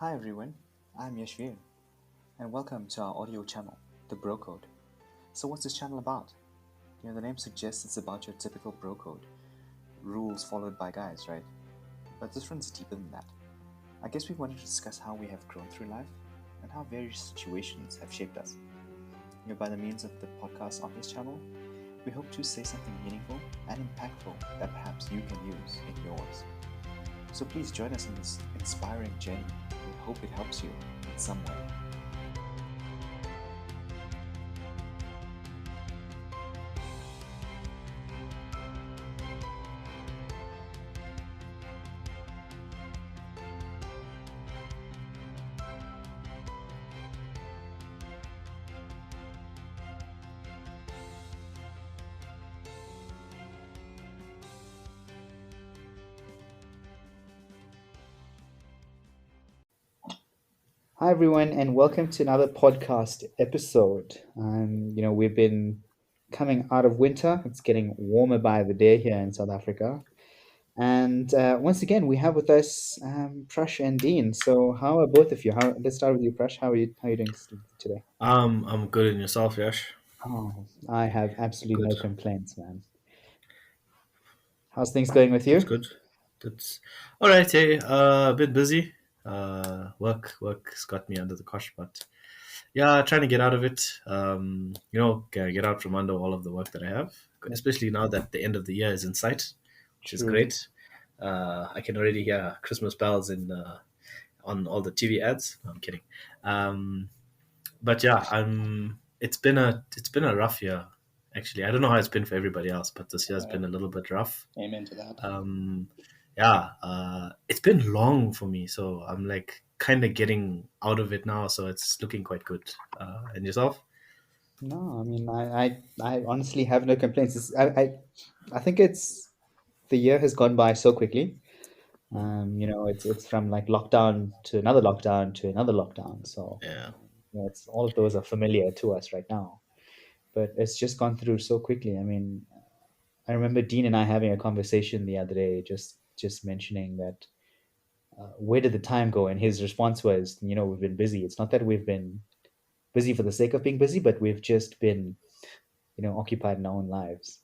Hi everyone, I'm Yashvir, and welcome to our audio channel, The Bro Code. So what's this channel about? The name suggests it's about your typical bro code, rules followed by guys, right? But this runs deeper than that. I guess we wanted to discuss how we have grown through life, and how various situations have shaped us. By the means of the podcast on this channel, we hope to say something meaningful and impactful that perhaps you can use in yours. So please join us in this inspiring journey. We hope it helps you in some way. Hi everyone, and welcome to another podcast episode. We've been coming out of winter. It's getting warmer by the day here in South Africa, and once again we have with us Prash and Dean. So, how are both of you? Let's start with you, Prash. How are you doing today? I'm good in yourself, Yash. Oh, I have absolutely Good. no complaints, man. How's things going with That's you? good. That's all right. Hey, a bit busy. Work's got me under the cosh, but yeah, trying to get out of it. Get out from under all of the work that I have, especially now that the end of the year is in sight, which is True. great. I can already hear Christmas bells in on all the TV ads. No, I'm kidding. Um, but yeah, I'm. It's been a rough year, actually. I don't know how it's been for everybody else, but this year's Right. been a little bit rough. Amen to that. Um, yeah, it's been long for me, so I'm like kind of getting out of it now, so it's looking quite good. And yourself? No, I mean, I honestly have no complaints. I think it's the year has gone by so quickly. It's from like lockdown to another lockdown to another lockdown. So Yeah. it's all of those are familiar to us right now. But it's just gone through so quickly. I mean, I remember Dean and I having a conversation the other day, just mentioning that where did the time go? And his response was, we've been busy. It's not that we've been busy for the sake of being busy, but we've just been, occupied in our own lives.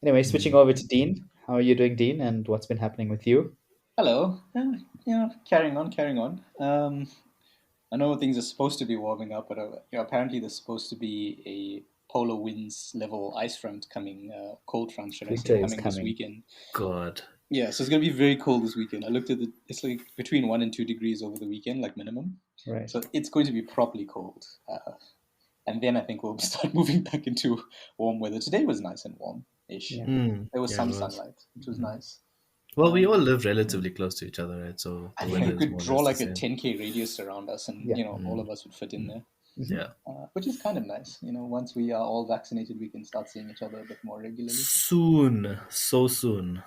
Anyway, switching Mm. over to Dean. How are you doing, Dean? And what's been happening with you? Hello. Carrying on, carrying on. I know things are supposed to be warming up, but apparently there's supposed to be a polar winds level ice front coming, cold front, should I say, Winter is coming this coming. weekend. God. Yeah, so it's gonna be very cold this weekend. I looked at it's like between 1 and 2 degrees over the weekend, like minimum. Right. So it's going to be properly cold. And then I think we'll start moving back into warm weather. Today was nice and warm-ish. Yeah. There was Yeah, it some was. sunlight, which was Mm. nice. Well, we all Um, live relatively close to each other, right? So I the think we weather is could more or draw less the like a same. 10K radius around us, and Yeah. all Mm. of us would fit in Mm. there, Mhm. Yeah. which is kind of nice. Once we are all vaccinated, we can start seeing each other a bit more regularly. Soon, so soon.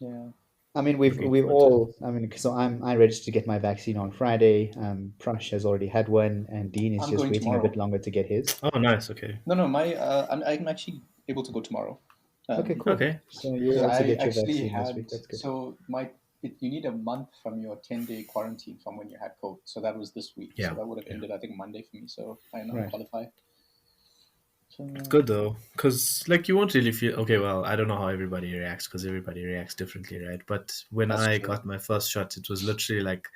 Yeah. I mean, we've Looking we've forward to it. all. I mean, so I registered to get my vaccine on Friday. Prash has already had one, and Dean is I'm just going waiting a bit tomorrow. longer to get his. Oh, nice. Okay. No, no, I'm actually able to go tomorrow. Okay, Um, cool. Okay. So you'll because also I get your actually vaccine this had week. That's good. you need a month from your 10-day quarantine from when you had COVID. So that was this week. So Yeah. that would have Yeah. ended, I think, Monday for me. So I now Right. qualify. So It's good though, because like you won't really feel okay. Well, I don't know how everybody reacts because everybody reacts differently, right? But when that's I true. got my first shot, it was literally like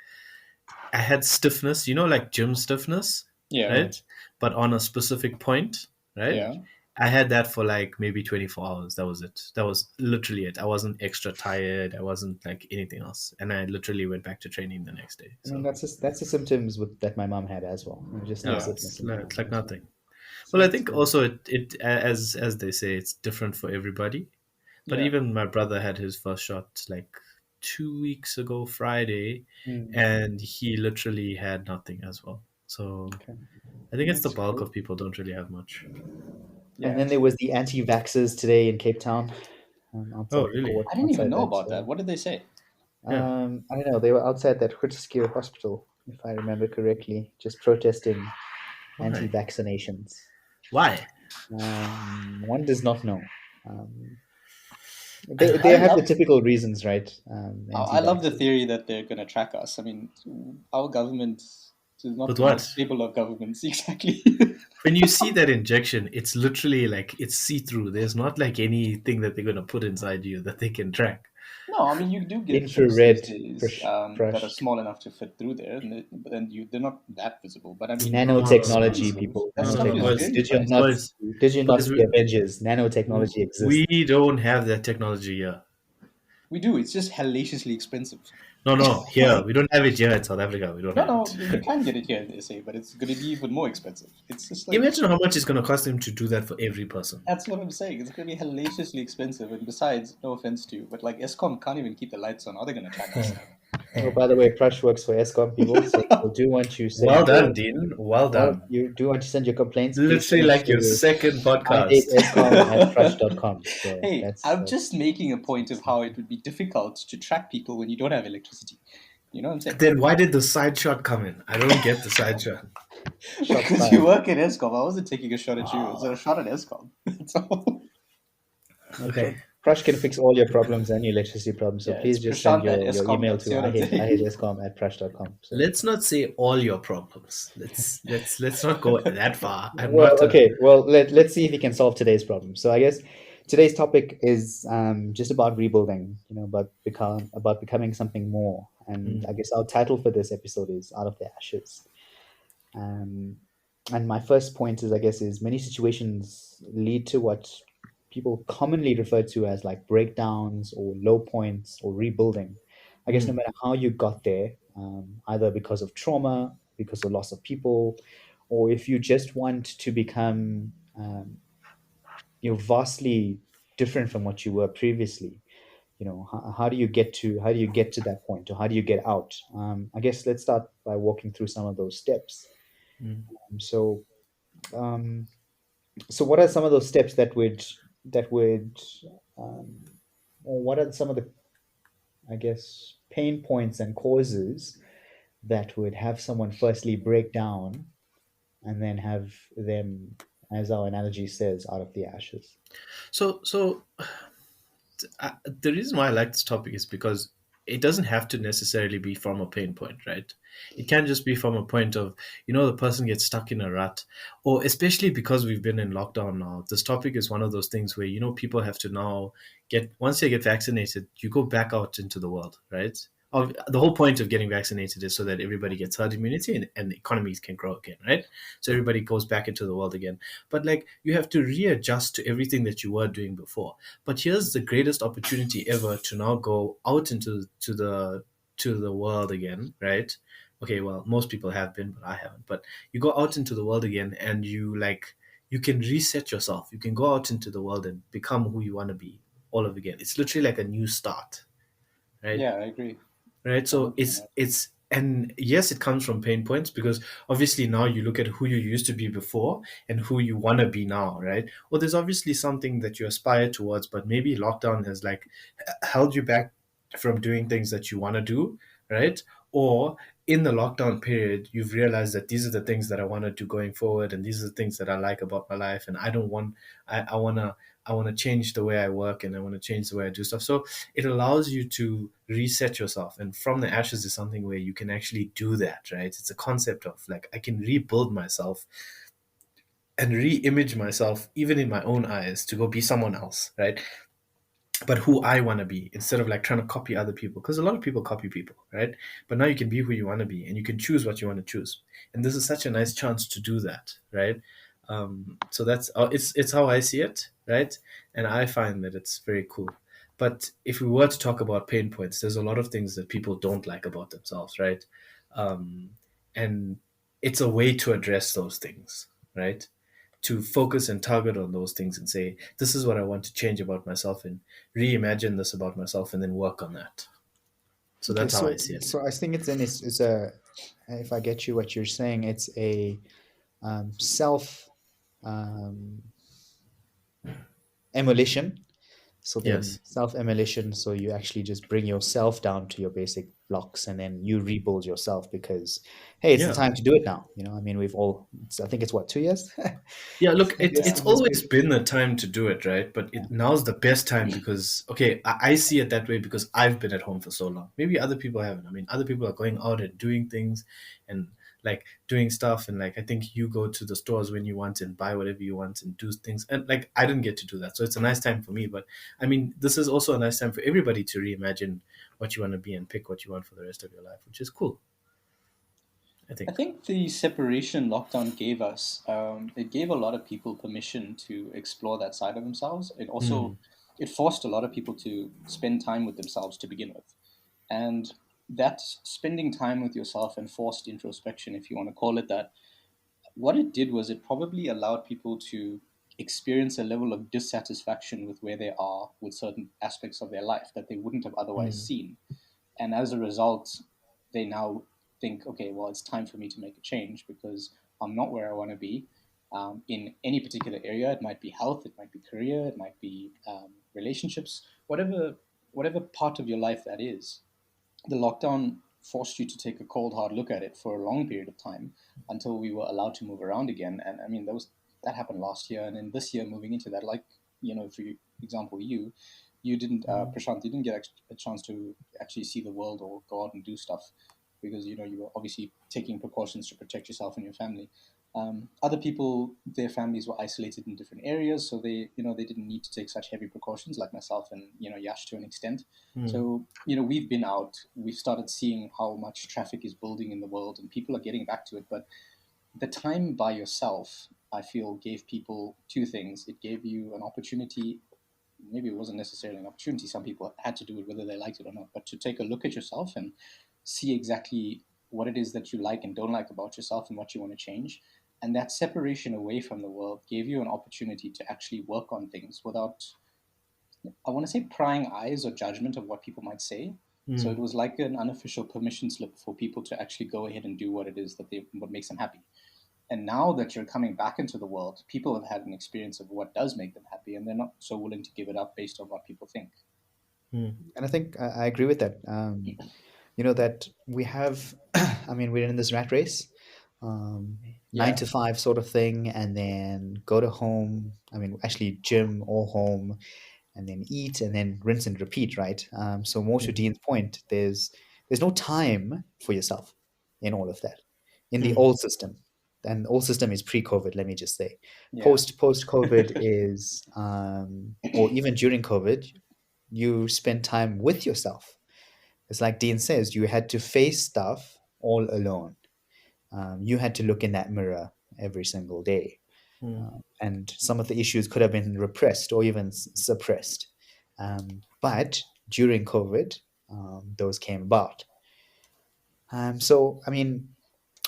I had stiffness, like gym stiffness, Yeah, Right. right? But on a specific point, right? yeah. I had that for like maybe 24 hours. That was it. That was literally it. I wasn't extra tired. I wasn't like anything else. And I literally went back to training the next day. I mean, So, that's the symptoms that my mom had as well. Just no Yeah. sickness in the it's arm like as well. nothing. Well, So I it's think good. also it as they say, it's different for everybody. But Yeah. even my brother had his first shot like 2 weeks ago, Friday, Mm, and he literally had nothing as well. So okay. I think it's the That's bulk cool. of people don't really have much. And Yeah, then there true. was the anti-vaxxers today in Cape Town, Oh, outside the really? court, I didn't even outside know that. about that. What did they say? Yeah. I don't know. They were outside that Groote hospital, if I remember correctly, just protesting Why? anti-vaccinations. Why? One does not know. Um, They have the typical reasons, right? I love the Anti-vaxxers. theory that they're going to track us. I mean, our government is not With the what? most stable of governments, exactly. When you see that injection, it's literally like it's see-through. There's not like anything that they're going to put inside you that they can track. No, I mean you do get chips Infrared these days Prash. that are small enough to fit through there, they're not that visible. But I mean, Nanotechnology, people. that stuff is Nanotechnology. very Did you not Boys, see Avengers? Nanotechnology exists. we don't have that technology here. We do. It's just hellaciously expensive. No, here we don't have it here in South Africa. We don't No, have no, it. you can get it here in SA, but it's going to be even more expensive. It's just like Imagine how much it's going to cost them to do that for every person. that's what I'm saying. It's going to be hellaciously expensive, and besides, no offense to you, but like Eskom can't even keep the lights on. How are they going to track us? Oh, by the way, Prash works for ESCOM, people. So I do want you to send Well your- done, Dean. Well done. You do want to send your complaints? Please Literally send it like your to second podcast. escom@prash.com. So Hey, that's I'm just making a point of how it would be difficult to track people when you don't have electricity. You know what I'm saying? Then why did the side shot come in? I don't get the side shot. shots Because fired. you work at Eskom. I wasn't taking a shot at you. It was a shot at Eskom. That's all. Okay. Prash can fix all your problems and your electricity problems. So Yeah, please it's just send your Prashant@escom.com. email See to what I'm saying? ihateescom@prash.com. So. Let's not say all your problems. Let's not go that far. I'm Well, not a- okay. Well, let's see if we can solve today's problem. So I guess today's topic is just about rebuilding. You know, about becoming something more. And I guess our title for this episode is "Out of the Ashes." And my first point is, I guess, is many situations lead to what people commonly refer to as like breakdowns or low points or rebuilding. I guess no matter how you got there, either because of trauma, because of loss of people, or if you just want to become vastly different from what you were previously. You know, how do you get to that point, or how do you get out? I guess let's start by walking through some of those steps. So what are some of those steps that would or what are some of the, I guess, pain points and causes that would have someone firstly break down and then have them, as our analogy says, out of the ashes? So the reason why I like this topic is because it doesn't have to necessarily be from a pain point, right? It can just be from a point of, the person gets stuck in a rut, or especially because we've been in lockdown now. This topic is one of those things where, people have to now once they get vaccinated, you go back out into the world, right? The whole point of getting vaccinated is so that everybody gets herd immunity and economies can grow again, right? So everybody goes back into the world again. But you have to readjust to everything that you were doing before. But here's the greatest opportunity ever to now go out into the world again, right? Okay, well, most people have been, but I haven't. But you go out into the world again, and you can reset yourself. You can go out into the world and become who you want to be all over again. It's literally like a new start, right? Yeah, I agree. Right. So and yes, it comes from pain points, because obviously now you look at who you used to be before and who you want to be now, right? Well, there's obviously something that you aspire towards, but maybe lockdown has held you back from doing things that you want to do, right? Or in the lockdown period, you've realized that these are the things that I want to do going forward, and these are the things that I like about my life, and I want to change the way I work, and I want to change the way I do stuff. So it allows you to reset yourself, and from the ashes is something where you can actually do that, right? It's a concept of I can rebuild myself and re-image myself, even in my own eyes, to go be someone else, right? But who I want to be, instead of trying to copy other people, because a lot of people copy people, right? But now you can be who you want to be, and you can choose what you want to choose, and this is such a nice chance to do that, right? So that's it's how I see it, right? And I find that it's very cool. But if we were to talk about pain points, there's a lot of things that people don't like about themselves, right? And it's a way to address those things, right? To focus and target on those things and say, this is what I want to change about myself, and reimagine this about myself, and then work on that. So that's how I see it. So I think it's a, if I get you what you're saying, it's a self emulation. So then Yes. self-emulation, so you actually just bring yourself down to your basic blocks, and then you rebuild yourself because, hey, it's the Yeah. time to do it now. I mean, I think it's what, 2 years. Yeah, look, I guess it's in this always period. been the time to do it, right? But now's the best time because, okay, I see it that way because I've been at home for so long. Maybe other people haven't. I mean, other people are going out and doing things and like doing stuff. And like, I think you go to the stores when you want and buy whatever you want and do things. And like, I didn't get to do that. So it's a nice time for me. But I mean, this is also a nice time for everybody to reimagine what you want to be and pick what you want for the rest of your life, which is cool, I I think. think the separation lockdown gave us, it gave a lot of people permission to explore that side of themselves. It also, it forced a lot of people to spend time with themselves to begin with. And that spending time with yourself and forced introspection, if you want to call it that, what it did was it probably allowed people to experience a level of dissatisfaction with where they are with certain aspects of their life that they wouldn't have otherwise seen. And as a result, they now think, okay, well, it's time for me to make a change because I'm not where I want to be in any particular area. It might be health, it might be career, it might be relationships, whatever part of your life that is. The lockdown forced you to take a cold, hard look at it for a long period of time until we were allowed to move around again. And I mean, that happened last year, and then this year moving into that, like for example, you didn't, Prashant, you didn't get a chance to actually see the world or go out and do stuff because you were obviously taking precautions to protect yourself and your family. Other people, their families were isolated in different areas, so they didn't need to take such heavy precautions like myself and Yash to an extent. So we've been out, we've started seeing how much traffic is building in the world, and people are getting back to it. But the time by yourself, I feel, gave people two things. It gave you an opportunity. Maybe it wasn't necessarily an opportunity. Some people had to do it whether they liked it or not. But to take a look at yourself and see exactly what it is that you like and don't like about yourself and what you want to change. And that separation away from the world gave you an opportunity to actually work on things without, I want to say, prying eyes or judgment of what people might say. So it was like an unofficial permission slip for people to actually go ahead and do what it is what makes them happy. And now that you're coming back into the world, people have had an experience of what does make them happy, and they're not so willing to give it up based on what people think. And I think I agree with that. That we have, I mean, we're in this rat race, 9 to 5 sort of thing, and then go to home. I mean, actually, gym or home, and then eat, and then rinse and repeat, right? So more to Dean's point, there's no time for yourself in all of that in the old system. And the old system is pre-COVID, let me just say. Yeah. Post-COVID is, or even during COVID, you spend time with yourself. It's like Dean says, you had to face stuff all alone. You had to look in that mirror every single day. And some of the issues could have been repressed or even suppressed. But during COVID, those came about. So, I mean,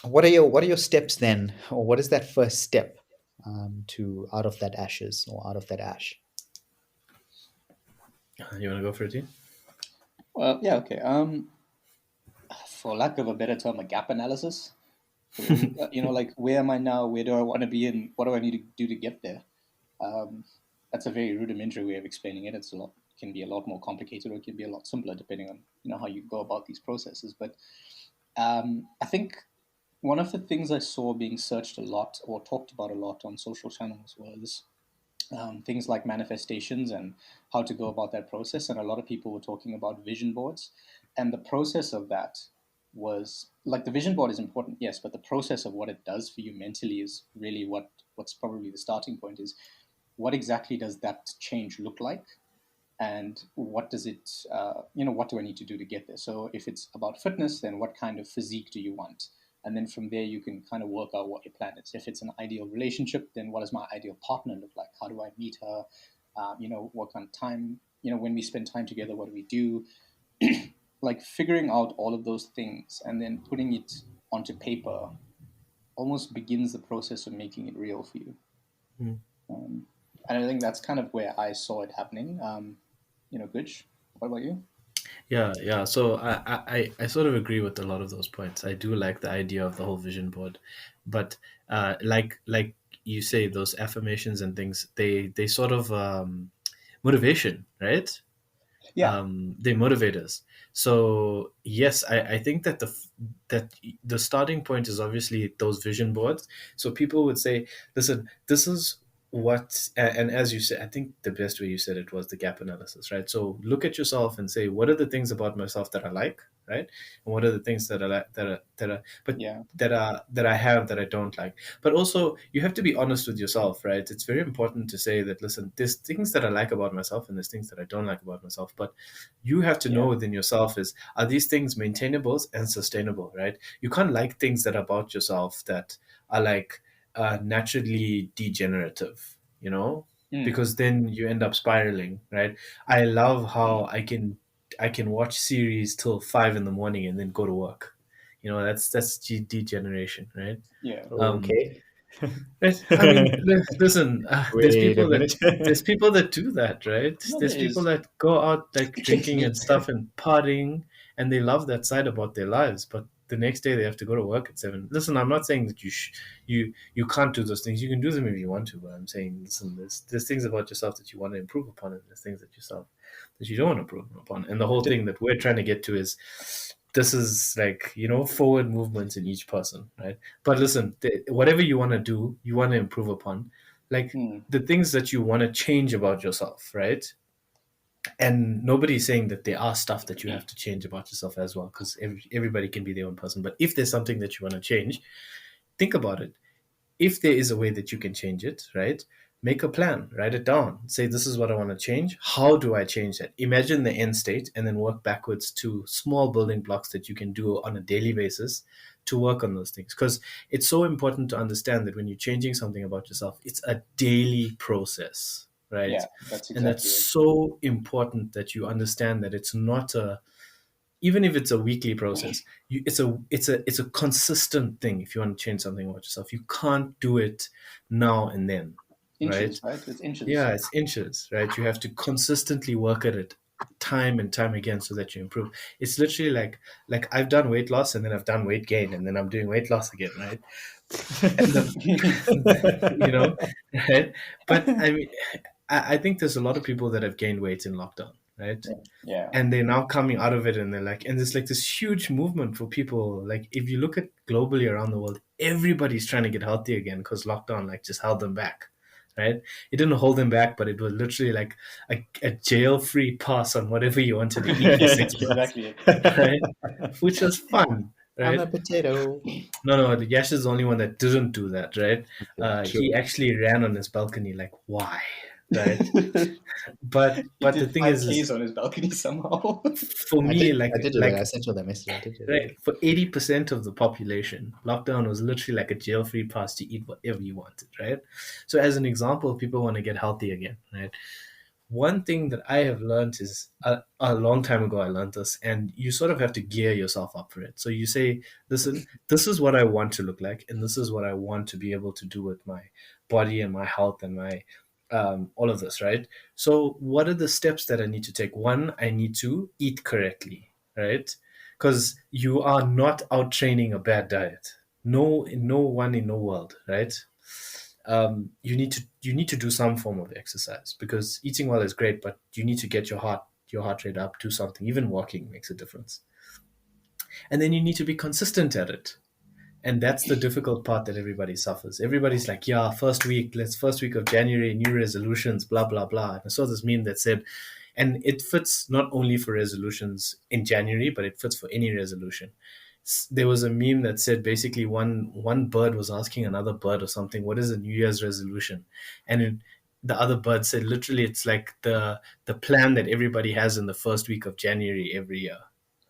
what are your steps then, or what is that first step to out of that ashes or out of that ash? You want to go for it, Dean? Well, yeah, okay. For lack of a better term, a gap analysis. Like, where am I now? Where do I want to be, and what do I need to do to get there? That's a very rudimentary way of explaining it. Can be a lot more complicated, or it can be a lot simpler depending on how you go about these processes. But I think one of the things I saw being searched a lot or talked about a lot on social channels was things like manifestations and how to go about that process. And a lot of people were talking about vision boards, and the process of that was like, the vision board is important, yes, but the process of what it does for you mentally is really what's probably the starting point. Is what exactly does that change look like, and what does it what do I need to do to get there? So if it's about fitness, then what kind of physique do you want? And then from there you can kind of work out what your plan is. If it's an ideal relationship, then what does my ideal partner look like? How do I meet her? What kind of time, when we spend time together, what do we do? Like, figuring out all of those things and then putting it onto paper almost begins the process of making it real for you. And I think that's kind of where I saw it happening. Guj, what about you? Yeah. So I sort of agree with a lot of those points. I do like the idea of the whole vision board, but like you say, those affirmations and things, they sort of motivation, right? Yeah. They motivate us. So yes, I think that the starting point is obviously those vision boards. So people would say, listen, this is what, and as you said, I think the best way you said it was the gap analysis, right? So look at yourself and say, what are the things about myself that I like, right? And what are the things that I like, but Yeah. that I have that I don't like. But also, you have to be honest with yourself, right? It's very important to say that, listen, there's things that I like about myself and there's things that I don't like about myself. But you have to know Yeah. within yourself is, are these things maintainable and sustainable, right? You can't like things that are about yourself that are like naturally degenerative, Mm. because then you end up spiraling, right? I love how I can watch series till 5 in the morning and then go to work. That's degeneration, right? Yeah. Um, Okay. I mean, listen, Wait a minute. there's people that do that, right? No, There's there people is. that go out like It's drinking me. and stuff and partying, and they love that side about their lives, but the next day they have to go to work at 7. Listen, I'm not saying that you can't do those things. You can do them if you want to, but I'm saying, listen, there's things about yourself that you want to improve upon, and there's things that you don't want to improve upon. And the whole thing that we're trying to get to is, this is like, forward movements in each person, right? But listen, whatever you want to do, you want to improve upon, like Mm. the things that you want to change about yourself, right? And nobody's saying that there are stuff that you have to change about yourself as well, because everybody can be their own person. But if there's something that you want to change, think about it. If there is a way that you can change it, right? Make a plan, write it down, say, this is what I want to change. How do I change that? Imagine the end state and then work backwards to small building blocks that you can do on a daily basis to work on those things. Because it's so important to understand that when you're changing something about yourself, it's a daily process, right? Yeah, that's And that's exactly it. so important that you understand that it's not even if it's a weekly process, it's a consistent thing. If you want to change something about yourself, you can't do it now and then, right? Inches, right? It's inches. Yeah, it's inches, right? You have to consistently work at it time and time again so that you improve. It's literally like I've done weight loss and then I've done weight gain and then I'm doing weight loss again, right? And you know, right? But I mean, I think there's a lot of people that have gained weight in lockdown, right? Yeah. And they're now coming out of it, and they're like, and there's like this huge movement for people. Like, if you look at globally around the world, everybody's trying to get healthy again because lockdown like just held them back, right? It didn't hold them back, but it was literally like a jail-free pass on whatever you wanted to eat for 6 months, Exactly it. right? Which was fun, I'm a right? potato. No, Yash is the only one that didn't do that, right? Okay, He true. actually ran on his balcony, like, why, right? But He the did thing 5Ks is on his balcony somehow. for me, I did do that. I sent you that message. I did do that. right, for 80% of the population, lockdown was literally like a jail-free pass to eat whatever you wanted, right? So as an example, people want to get healthy again, right? One thing that I have learned is a long time ago, I learned this, and you sort of have to gear yourself up for it. So you say, listen, this is what I want to look like, and this is what I want to be able to do with my body and my health and my all of this, right? So what are the steps that I need to take? One, I need to eat correctly, right? Because you are not out training a bad diet. No one in no world, right? You need to do some form of exercise, because eating well is great, but you need to get your heart rate up, do something. Even walking makes a difference. And then you need to be consistent at it. And that's the difficult part that everybody suffers. Everybody's like, yeah, first week of January, new resolutions, blah, blah, blah. And I saw this meme that said, and it fits not only for resolutions in January, but it fits for any resolution. There was a meme that said basically one bird was asking another bird or something, what is a New Year's resolution? The other bird said, literally, it's like the plan that everybody has in the first week of January every year,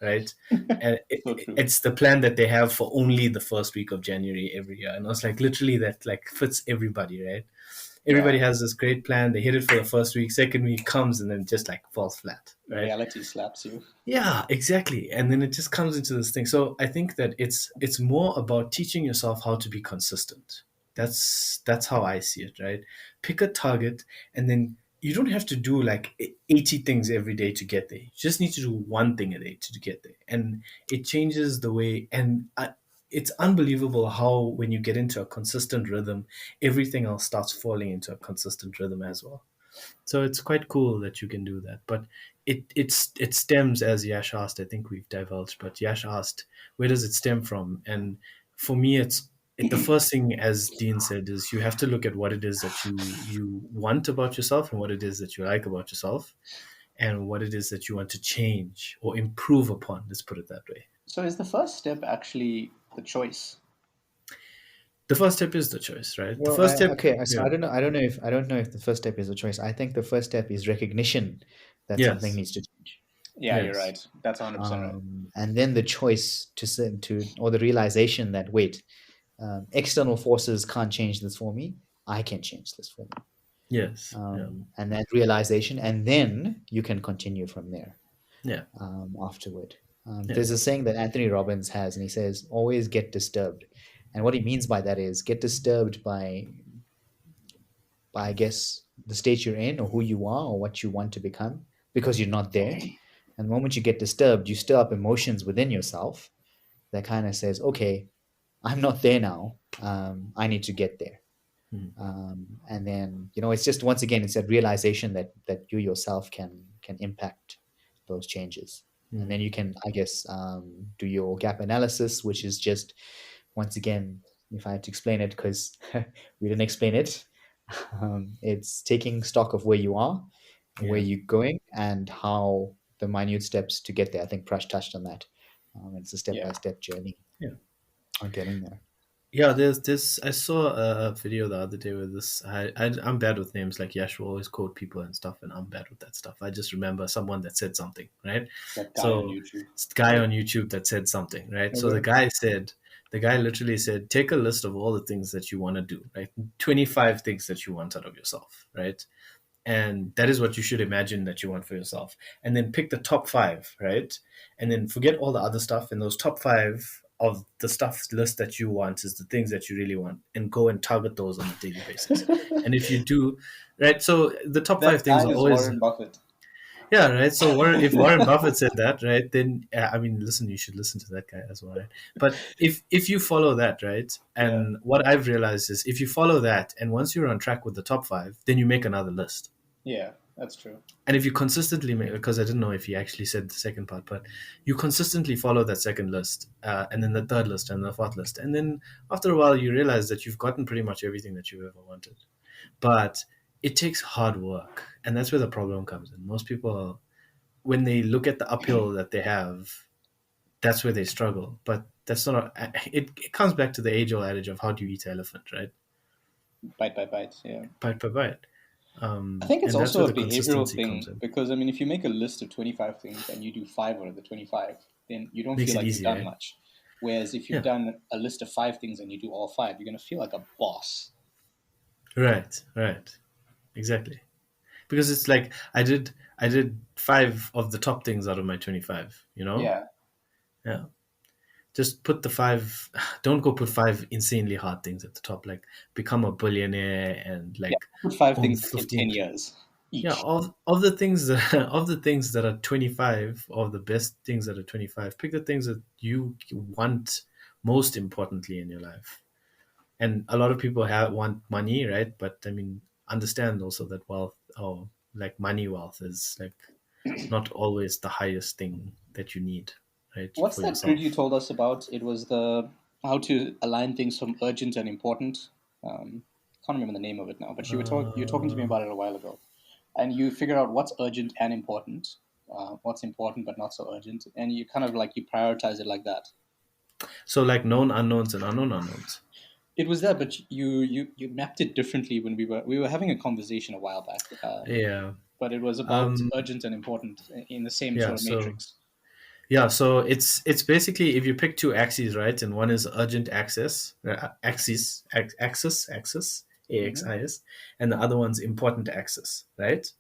right? And So true. it's the plan that they have for only the first week of January every year. And I was like, literally, that like fits everybody, right? Everybody Yeah. has this great plan. They hit it for the first week. Second week comes and then just like falls flat, right? Reality slaps you. Yeah, exactly. And then it just comes into this thing. So I think that it's more about teaching yourself how to be consistent. That's how I see it, right? Pick a target, and then you don't have to do like 80 things every day to get there. You just need to do one thing a day to get there. And it changes the way, and it's unbelievable how when you get into a consistent rhythm, everything else starts falling into a consistent rhythm as well. So it's quite cool that you can do that. But it stems, as Yash asked. I think we've divulged, but Yash asked, where does it stem from? And for me, the first thing, as Dean said, is you have to look at what it is that you want about yourself, and what it is that you like about yourself, and what it is that you want to change or improve upon. Let's put it that way. So is the first step actually the choice? The first step is the choice, right? Well, the first step. okay. So Yeah. I don't know. I don't know if the first step is a choice. I think the first step is recognition that Yes. something needs to change. Yeah, Yes. you're right. That's 100% right. And then the choice or the realization that wait, external forces can't change this for me. I can change this for me. Yes. And that realization, and then you can continue from there. Yeah. Afterward, there's a saying that Anthony Robbins has, and he says, "Always get disturbed." And what he means by that is get disturbed by I guess the state you're in, or who you are, or what you want to become, because you're not there. And the moment you get disturbed, you stir up emotions within yourself that kind of says, okay, I'm not there now. I need to get there. And then, it's just, once again, it's that realization that you yourself can impact those changes. And then you can, I guess, do your gap analysis, which is just, once again, if I had to explain it, because we didn't explain it, it's taking stock of where you are, where you're going, and how the minute steps to get there. I think Prash touched on that. It's a step-by-step journey on getting there. Yeah, there's this. I saw a video the other day with this. I'm bad with names, like Yash will always quote people and stuff, and I'm bad with that stuff. I just remember someone that said something, right? That guy on YouTube. It's the guy on YouTube that said something, right? Okay. So the guy literally said, take a list of all the things that you want to do, right? 25 things that you want out of yourself, right? And that is what you should imagine that you want for yourself. And then pick the top 5, right? And then forget all the other stuff. And those top 5 of the stuff list that you want is the things that you really want, and go and target those on a daily basis. And if you do, right? So the top 5 things are always Warren Buffett. Yeah, right. So if Warren Buffett said that, right, then listen, you should listen to that guy as well, right? But if you follow that, right, and what I've realized is if you follow that, and once you're on track with the top 5, then you make another list. Yeah, that's true. And if you consistently make, because I didn't know if he actually said the second part, but you consistently follow that second list, and then the third list and the fourth list, and then after a while you realize that you've gotten pretty much everything that you've ever wanted. But it takes hard work, and that's where the problem comes in. Most people, when they look at the uphill that they have, that's where they struggle. But that's not. It comes back to the age-old adage of how do you eat an elephant, right? Bite by bite, yeah. Bite by bite. I think it's also a behavioral thing, because if you make a list of 25 things and you do 5 out of the 25, then you don't feel like you've done much. Whereas if you've done a list of 5 things and you do all 5, you're going to feel like a boss. Right. Exactly. Because it's like I did 5 of the top things out of my 25, Yeah. Just put the 5. Don't go put 5 insanely hard things at the top, like become a billionaire and put 5 things in 10 years each. Yeah, of the things that are 25, of the best things that are 25, pick the things that you want most importantly in your life. And a lot of people want money, right? But understand also that wealth, or money wealth, is not always the highest thing that you need, right? What's that grid you told us about? It was how to align things from urgent and important. Can't remember the name of it now, but you were talking to me about it a while ago, and you figure out what's urgent and important, what's important but not so urgent, and you kind of you prioritize it like that. So known unknowns and unknown unknowns. It was that, but you mapped it differently when we were having a conversation a while back. But it was about urgent and important in the same sort of matrix. Yeah, so it's basically, if you pick 2 axes, right, and one is urgent axis, AXIS, and the other one's important axis, right?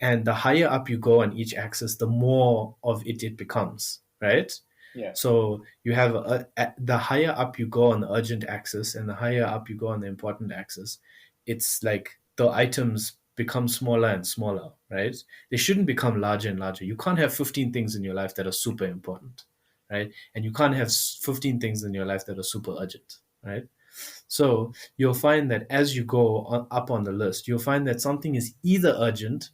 And the higher up you go on each axis, the more of it becomes, right? Yeah. So you have the higher up you go on the urgent axis and the higher up you go on the important axis, it's like the items become smaller and smaller, right? They shouldn't become larger and larger. You can't have 15 things in your life that are super important, right? And you can't have 15 things in your life that are super urgent, right? So you'll find that as you go up on the list, you'll find that something is either urgent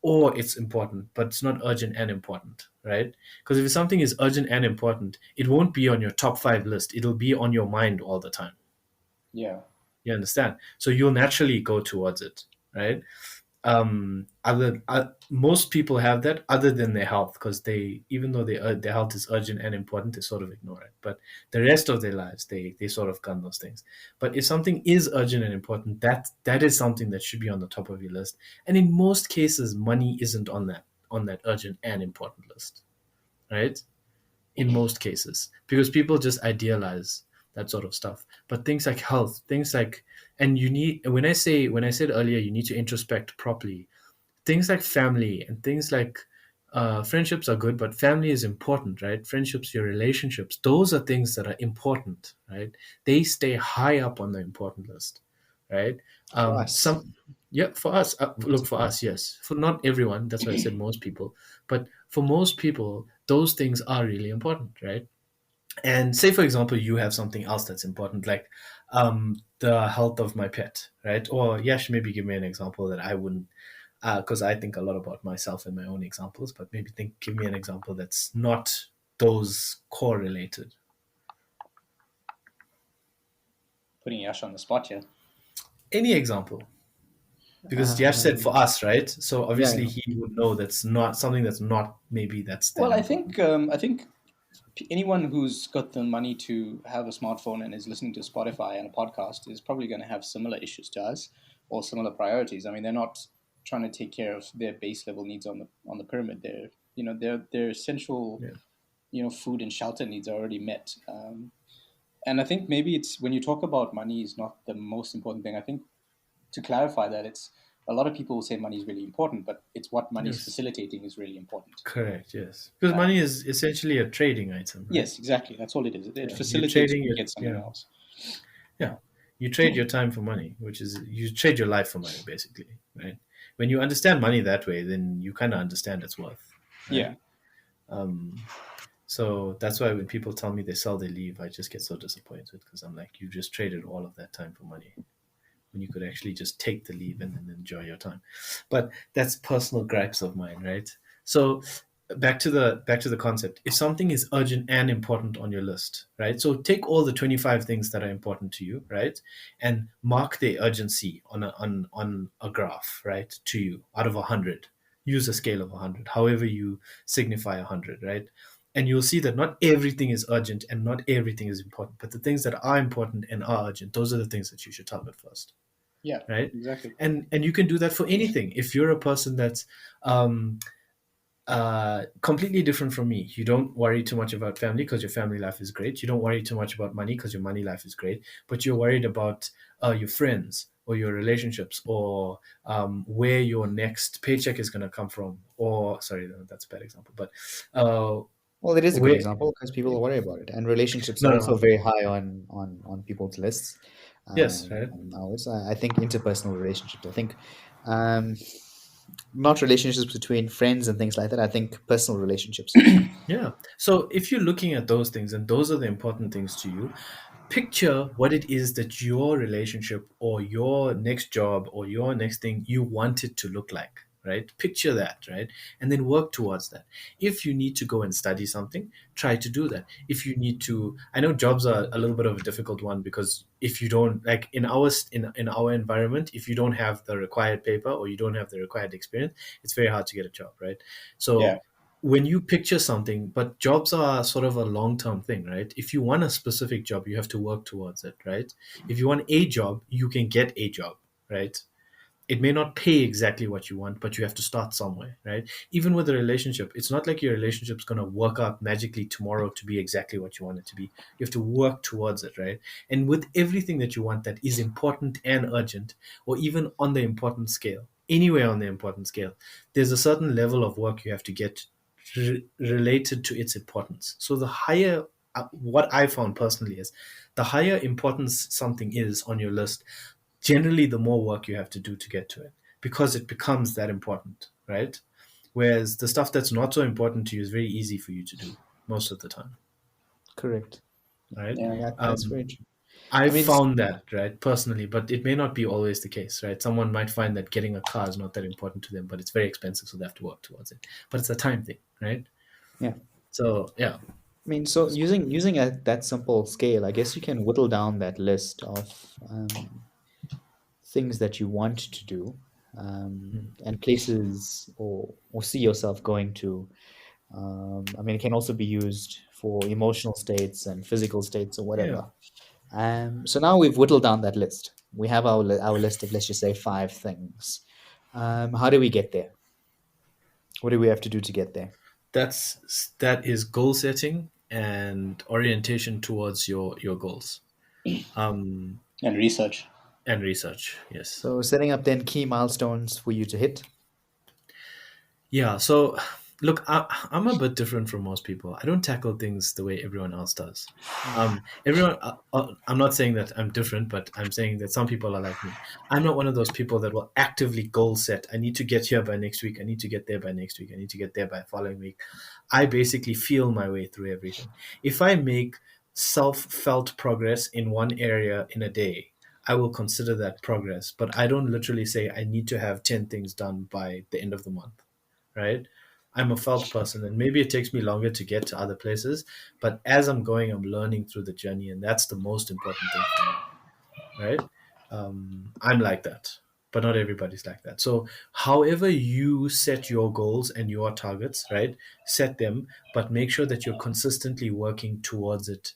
or it's important, but it's not urgent and important, right? Because if something is urgent and important, it won't be on your top 5 list. It'll be on your mind all the time. Yeah. You understand? So you'll naturally go towards it, right? Most people have that other than their health, because even though their health is urgent and important, they sort of ignore it. But the rest of their lives, they sort of gun those things. But if something is urgent and important, that is something that should be on the top of your list. And in most cases, money isn't on that urgent and important list, right? In most cases, because people just idealize that sort of stuff. But things like health, things like, and when I said earlier, you need to introspect properly. Things like family and things like friendships are good, but family is important, right? Friendships, your relationships, those are things that are important, right? They stay high up on the important list, right? For us. For us. Look, for us, yes. For not everyone, that's why I said most people. But for most people, those things are really important, right? And say, for example, you have something else that's important, like the health of my pet, right? Or Yash, maybe give me an example that I wouldn't, because I think a lot about myself and my own examples, but maybe give me an example that's not those correlated. Putting Yash on the spot here. Any example. Because Yash said for us, right? So obviously yeah. he would know that's not something that's not, maybe that's that Well, I important. think anyone who's got the money to have a smartphone and is listening to Spotify and a podcast is probably going to have similar issues to us or similar priorities. I mean, they're not trying to take care of their base level needs on the pyramid. Their essential, food and shelter needs are already met. And I think maybe it's when you talk about money is not the most important thing. I think to clarify that, it's a lot of people will say money is really important, but it's what money is Yes. facilitating is really important. Correct, yes. Because money is essentially a trading item, right? Yes, exactly. That's all it is. It You're facilitates trading you to your, get something else. Yeah. You trade your time for money, which is you trade your life for money, basically, right? When you understand money that way, then you kind of understand its worth. Right? Yeah. So that's why when people tell me they sell, they leave, I just get so disappointed, because I'm like, you just traded all of that time for money when you could actually just take the leave and then enjoy your time. But that's personal gripes of mine, right? So back to the concept. If something is urgent and important on your list, right? So take all the 25 things that are important to you, right? And mark the urgency on a graph, right? To you out of 100. Use a scale of 100, however you signify 100, right? And you'll see that not everything is urgent and not everything is important, but the things that are important and are urgent, those are the things that you should target first. Yeah, right. Exactly. And you can do that for anything. If you're a person that's completely different from me, you don't worry too much about family because your family life is great. You don't worry too much about money because your money life is great, but you're worried about your friends or your relationships or where your next paycheck is going to come from. Or sorry, that's a bad example, but well, it is a good example because people worry about it, and relationships are also very high on people's lists. Yes, right. I think interpersonal relationships. I think not relationships between friends and things like that. I think personal relationships. Yeah. So if you're looking at those things and those are the important things to you, picture what it is that your relationship or your next job or your next thing you want it to look like, right? Picture that, right? And then work towards that. If you need to go and study something, try to do that. If you need to, I know jobs are a little bit of a difficult one because if you don't, like in our environment, if you don't have the required paper or you don't have the required experience, it's very hard to get a job, right? So when you picture something, but jobs are sort of a long-term thing, right? If you want a specific job, you have to work towards it, right? If you want a job, you can get a job, right? It may not pay exactly what you want, but you have to start somewhere, right? Even with a relationship, it's not like your relationship's going to work out magically tomorrow to be exactly what you want it to be. You have to work towards it, right? And with everything that you want that is important and urgent, or even on the important scale, anywhere on the important scale, there's a certain level of work you have to get related to its importance. So the higher, what I found personally is, the higher importance something is on your list, generally the more work you have to do to get to it because it becomes that important, right? Whereas the stuff that's not so important to you is very easy for you to do most of the time. Correct. Right? Yeah, that's very true. I mean, found that, right, personally, but it may not be always the case, right? Someone might find that getting a car is not that important to them, but it's very expensive, so they have to work towards it. But it's a time thing, right? yeah. So yeah, I mean, so using that simple scale, I guess you can whittle down that list of things that you want to do, and places or see yourself going to. I mean, it can also be used for emotional states and physical states or yeah. whatever. So now we've whittled down that list. We have our list of, let's just say, 5 things. How do we get there? What do we have to do to get there? That is goal setting and orientation towards your goals, um, And research. and research. Yes. So setting up then key milestones for you to hit. Yeah. So, look, I'm a bit different from most people. I don't tackle things the way everyone else does. Everyone, I'm not saying that I'm different, but I'm saying that some people are like me. I'm not one of those people that will actively goal set. I need to get here by next week. I need to get there by next week. I need to get there by following week. I basically feel my way through everything. If I make self-felt progress in one area in a day, I will consider that progress. But I don't literally say I need to have 10 things done by the end of the month, right? I'm a felt person, and maybe it takes me longer to get to other places, but as I'm going, I'm learning through the journey, and that's the most important thing for me, right? I'm like that, but not everybody's like that. So, however you set your goals and your targets, right? Set them, but make sure that you're consistently working towards it,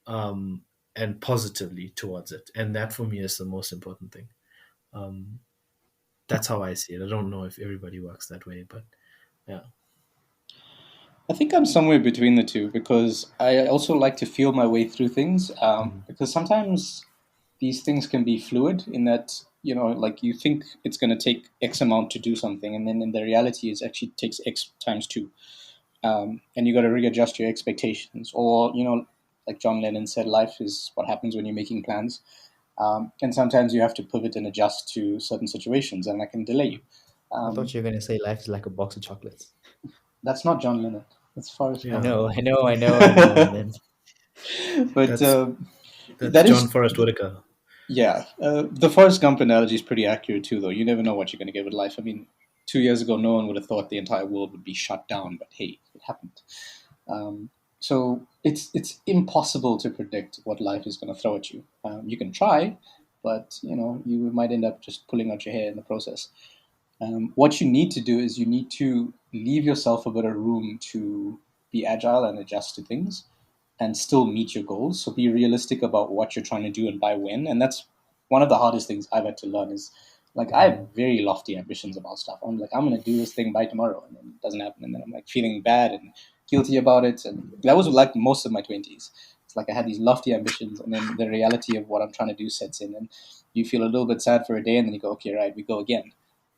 um, and positively towards it, and that for me is the most important thing. Um, that's how I see it. I don't know if everybody works that way, but yeah. I think I'm somewhere between the two because I also like to feel my way through things. Because sometimes these things can be fluid in that, like you think it's going to take X amount to do something, and then in the reality, it actually takes X times two. And you got to readjust your expectations. Or, like John Lennon said, life is what happens when you're making plans. And sometimes you have to pivot and adjust to certain situations, and that can delay you. I thought you were going to say life is like a box of chocolates. That's not John Lennon. That's Forrest Yeah. I Gump. know. And then But That's that John is, Forrest Whitaker. yeah. The Forrest Gump analogy is pretty accurate too, though. You never know what you're going to get with life. I mean, 2 years ago, no one would have thought the entire world would be shut down, but hey, it happened. So it's impossible to predict what life is going to throw at you. You can try, but you might end up just pulling out your hair in the process. What you need to do is you need to leave yourself a bit of room to be agile and adjust to things and still meet your goals. So be realistic about what you're trying to do and by when. And that's one of the hardest things I've had to learn is like I have very lofty ambitions about stuff. I'm like, I'm gonna do this thing by tomorrow, and then it doesn't happen, and then I'm like feeling bad and guilty about it. And that was like most of my 20s. It's like I had these lofty ambitions, and then the reality of what I'm trying to do sets in, and you feel a little bit sad for a day, and then you go, okay, right, we go again.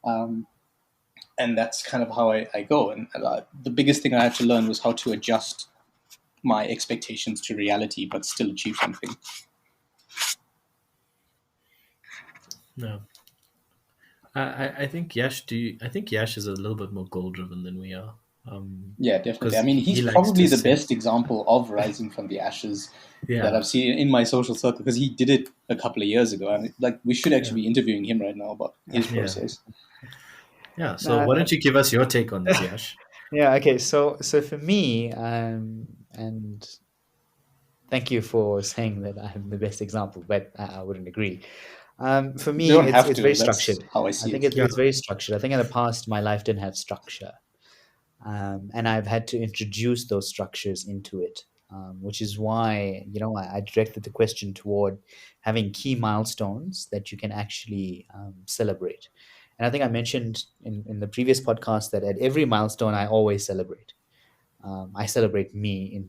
Um, and that's kind of how I go. And the biggest thing I had to learn was how to adjust my expectations to reality, but still achieve something. No, I think Yash. I think Yash is a little bit more goal driven than we are. Yeah, definitely. 'Cause I mean, he he's likes probably to the set- best example of rising from the ashes that Yeah, I've seen in my social circle because he did it a couple of years ago. And like, we should actually be interviewing him right now about his Yeah. process. yeah. So Nah, why don't you give us your take on this, Yash? yeah. Okay. So for me, and thank you for saying that I'm the best example, but I wouldn't agree. For You me, don't have it's to. very That's structured. how I I see think it. it's very structured. I think in the past my life didn't have structure, and I've had to introduce those structures into it, which is why I directed the question toward having key milestones that you can actually celebrate. And I think I mentioned in the previous podcast that at every milestone I always celebrate. I celebrate me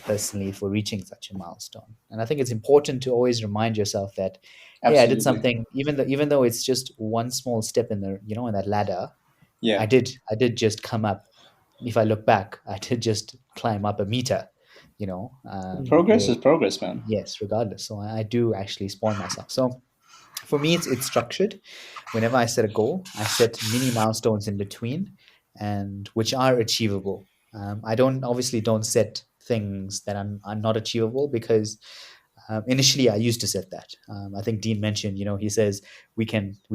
personally for reaching such a milestone. And I think it's important to always remind yourself that, hey, I did Absolutely. something, even though it's just one small step in the in that ladder. Yeah. I did just come up. If I look back, I did just climb up a meter. Progress is progress, man. Yes, regardless. So I do actually spoil myself. So for me, it's structured. Whenever I set a goal, I set mini milestones in between, and which are achievable. I don't set things that are not achievable because Initially, I used to set that. I think Dean mentioned, he says we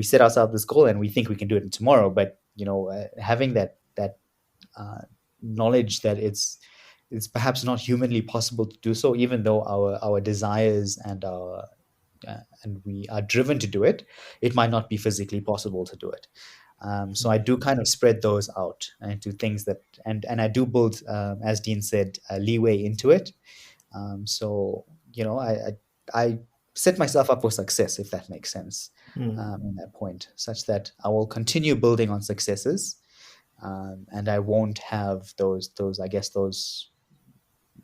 set ourselves this goal and we think we can do it tomorrow, but having that knowledge that it's perhaps not humanly possible to do so, even though our desires and our and we are driven to do it, it might not be physically possible to do it. So I do kind of spread those out into things that, and I do build, as Dean said, leeway into it. So I set myself up for success, if that makes sense, in that point, such that I will continue building on successes, and I won't have those I guess those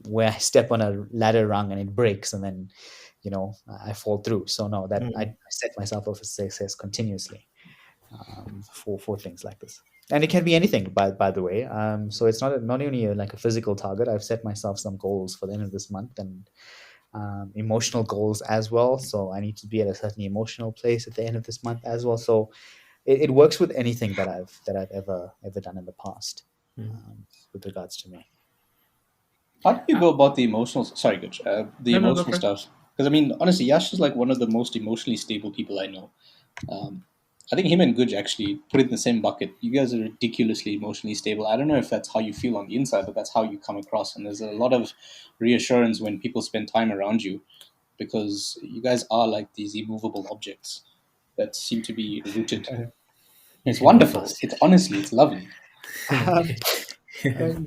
where I step on a ladder rung and it breaks and then I fall through. So no, that I set myself up for success continuously, for things like this. And it can be anything, by the way. So it's not only like a physical target. I've set myself some goals for the end of this month, and emotional goals as well. So I need to be at a certain emotional place at the end of this month as well. So it works with anything that I've ever done in the past, with regards to me. How do you go about the emotional? Sorry, Guj, the No, emotional okay. stuff? Because I mean, honestly, Yash is like one of the most emotionally stable people I know. I think him and Guj actually put it in the same bucket. You guys are ridiculously emotionally stable. I don't know if that's how you feel on the inside, but that's how you come across. And there's a lot of reassurance when people spend time around you, because you guys are like these immovable objects that seem to be rooted. It's wonderful. It's honestly, it's lovely.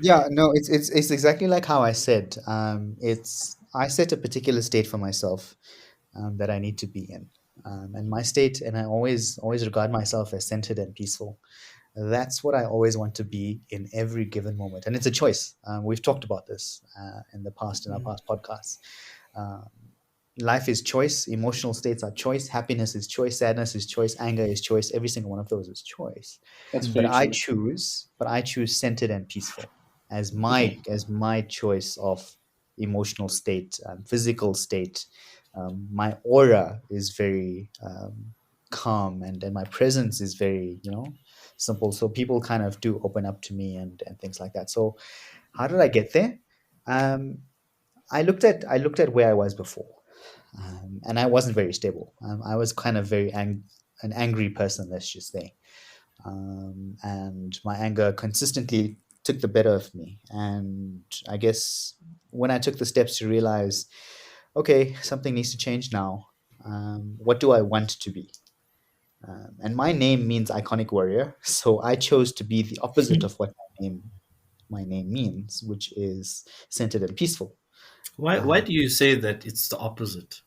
Yeah, no, it's exactly like how I said. I set a particular state for myself, that I need to be in, and my state, and I always regard myself as centered and peaceful. That's what I always want to be in every given moment, and it's a choice. We've talked about this in the past, in our past podcasts. Life is choice. Emotional states are choice. Happiness is choice. Sadness is choice. Anger is choice. Every single one of those is choice. That's very But true. I choose centered and peaceful as my choice of emotional state, physical state. My aura is very calm, and my presence is very simple. So people kind of do open up to me and things like that. So how did I get there? I looked at where I was before, and I wasn't very stable. I was kind of an angry person, let's just say, and my anger consistently took the better of me. And I guess when I took the steps to realize, okay, something needs to change now. What do I want to be? And my name means iconic warrior, so I chose to be the opposite of what my name means, which is centered and peaceful. Why do you say that it's the opposite?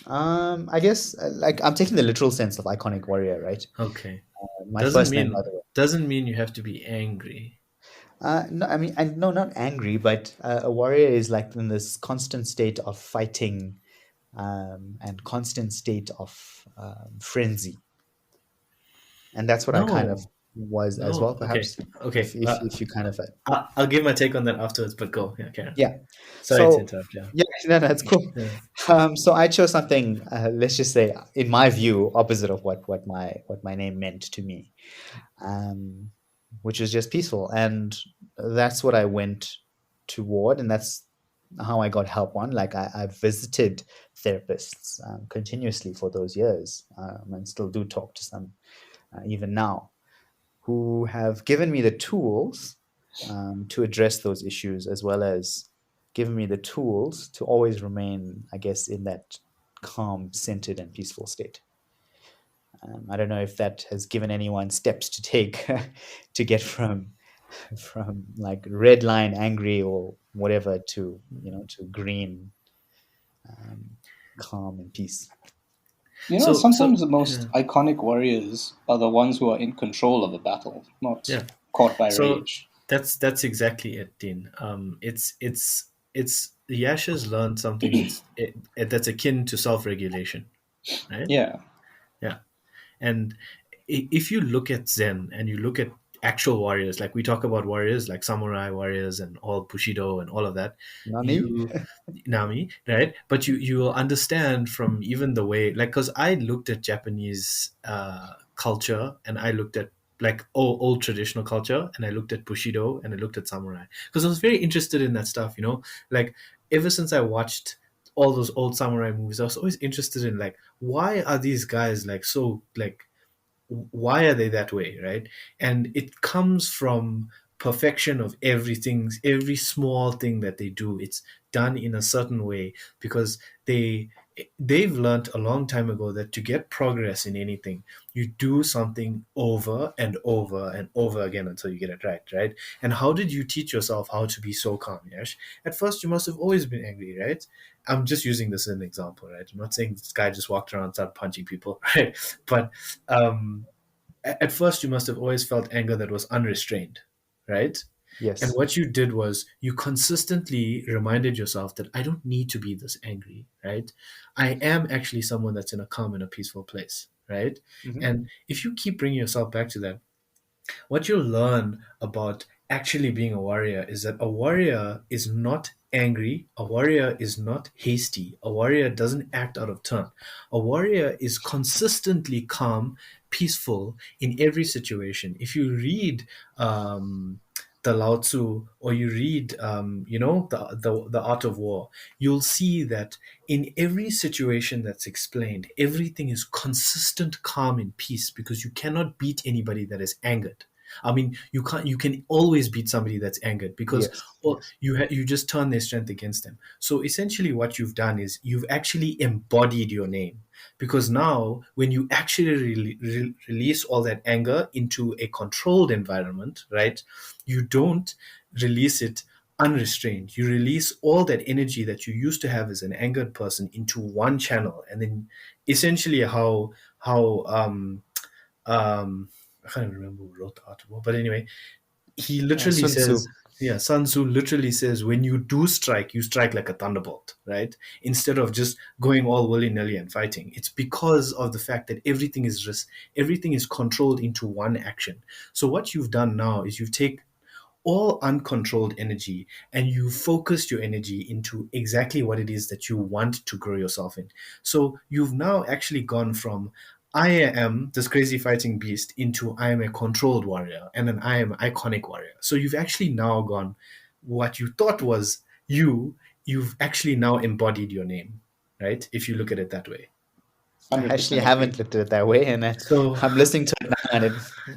I guess like I'm taking the literal sense of iconic warrior, right? Okay. My first name, by the way. Doesn't mean you have to be angry. No, I mean, no, not angry, but a warrior is like in this constant state of fighting, and constant state of frenzy, and that's what I kind of was as well, perhaps. Okay. If you kind of I'll give my take on that afterwards, but go. Yeah, okay. yeah. Sorry So to interrupt. Yeah. yeah, no, it's cool. Yeah. So I chose something, let's just say, in my view, opposite of what my name meant to me, which is just peaceful, and that's what I went toward, and that's how I got help on. Like I visited therapists continuously for those years, and still do talk to some even now, who have given me the tools to address those issues, as well as given me the tools to always remain, I guess, in that calm, centered, and peaceful state. I don't know if that has given anyone steps to take to get from like red line angry or whatever to to green, calm and peace. Sometimes the most iconic warriors are the ones who are in control of a battle, not caught by rage. That's exactly it, Dean. It's Yash has learned something that's akin to self-regulation, right? Yeah. And if you look at Zen and you look at actual warriors, like we talk about warriors like samurai warriors and all Bushido and all of that, Nami, right? But you will understand from even the way, like, because I looked at Japanese culture, and I looked at like old traditional culture, and I looked at Bushido, and I looked at samurai, because I was very interested in that stuff, like ever since I watched all those old samurai movies, I was always interested in like, why are these guys like so like, why are they that way, right? And it comes from perfection of everything, every small thing that they do. It's done in a certain way because they've learned a long time ago that to get progress in anything, you do something over and over and over again until you get it right, right? And how did you teach yourself how to be so calm, Yash? At first, you must have always been angry, right? I'm just using this as an example, right? I'm not saying this guy just walked around and started punching people, right? But um, at first, you must have always felt anger that was unrestrained, right? And Yes. what you did was you consistently reminded yourself that I don't need to be this angry, right? I am actually someone that's in a calm and a peaceful place, right? Mhm. And if you keep bringing yourself back to that, what you'll learn about actually being a warrior is that a warrior is not angry, a warrior is not hasty, a warrior doesn't act out of turn. A warrior is consistently calm, peaceful in every situation. If you read the Lao Tzu, or you read, the Art of War, you'll see that in every situation that's explained, everything is consistent calm and peace because you cannot beat anybody that is angered. I mean, you can't. You can always beat somebody that's angered because Yes. Yes. you just turn their strength against them. So essentially, what you've done is you've actually embodied your name, because now when you actually release all that anger into a controlled environment, right? You don't release it unrestrained. You release all that energy that you used to have as an angered person into one channel, and then essentially how I can't even remember who wrote the Art of War, but anyway, he literally Sun says, Tzu. yeah, Sun Tzu literally says, when you do strike, you strike like a thunderbolt, right? Instead of just going all willy nilly and fighting. It's because of the fact that everything is controlled into one action. So what you've done now is you've taken all uncontrolled energy and you focused your energy into exactly what it is that you want to grow yourself in. So you've now actually gone from I am this crazy fighting beast into I am a controlled warrior and an I am iconic warrior. So you've actually now gone, what you thought was you've actually now embodied your name, right? If you look at it that way. I 100% actually agree. haven't looked at it that way, and So I'm listening to it now, and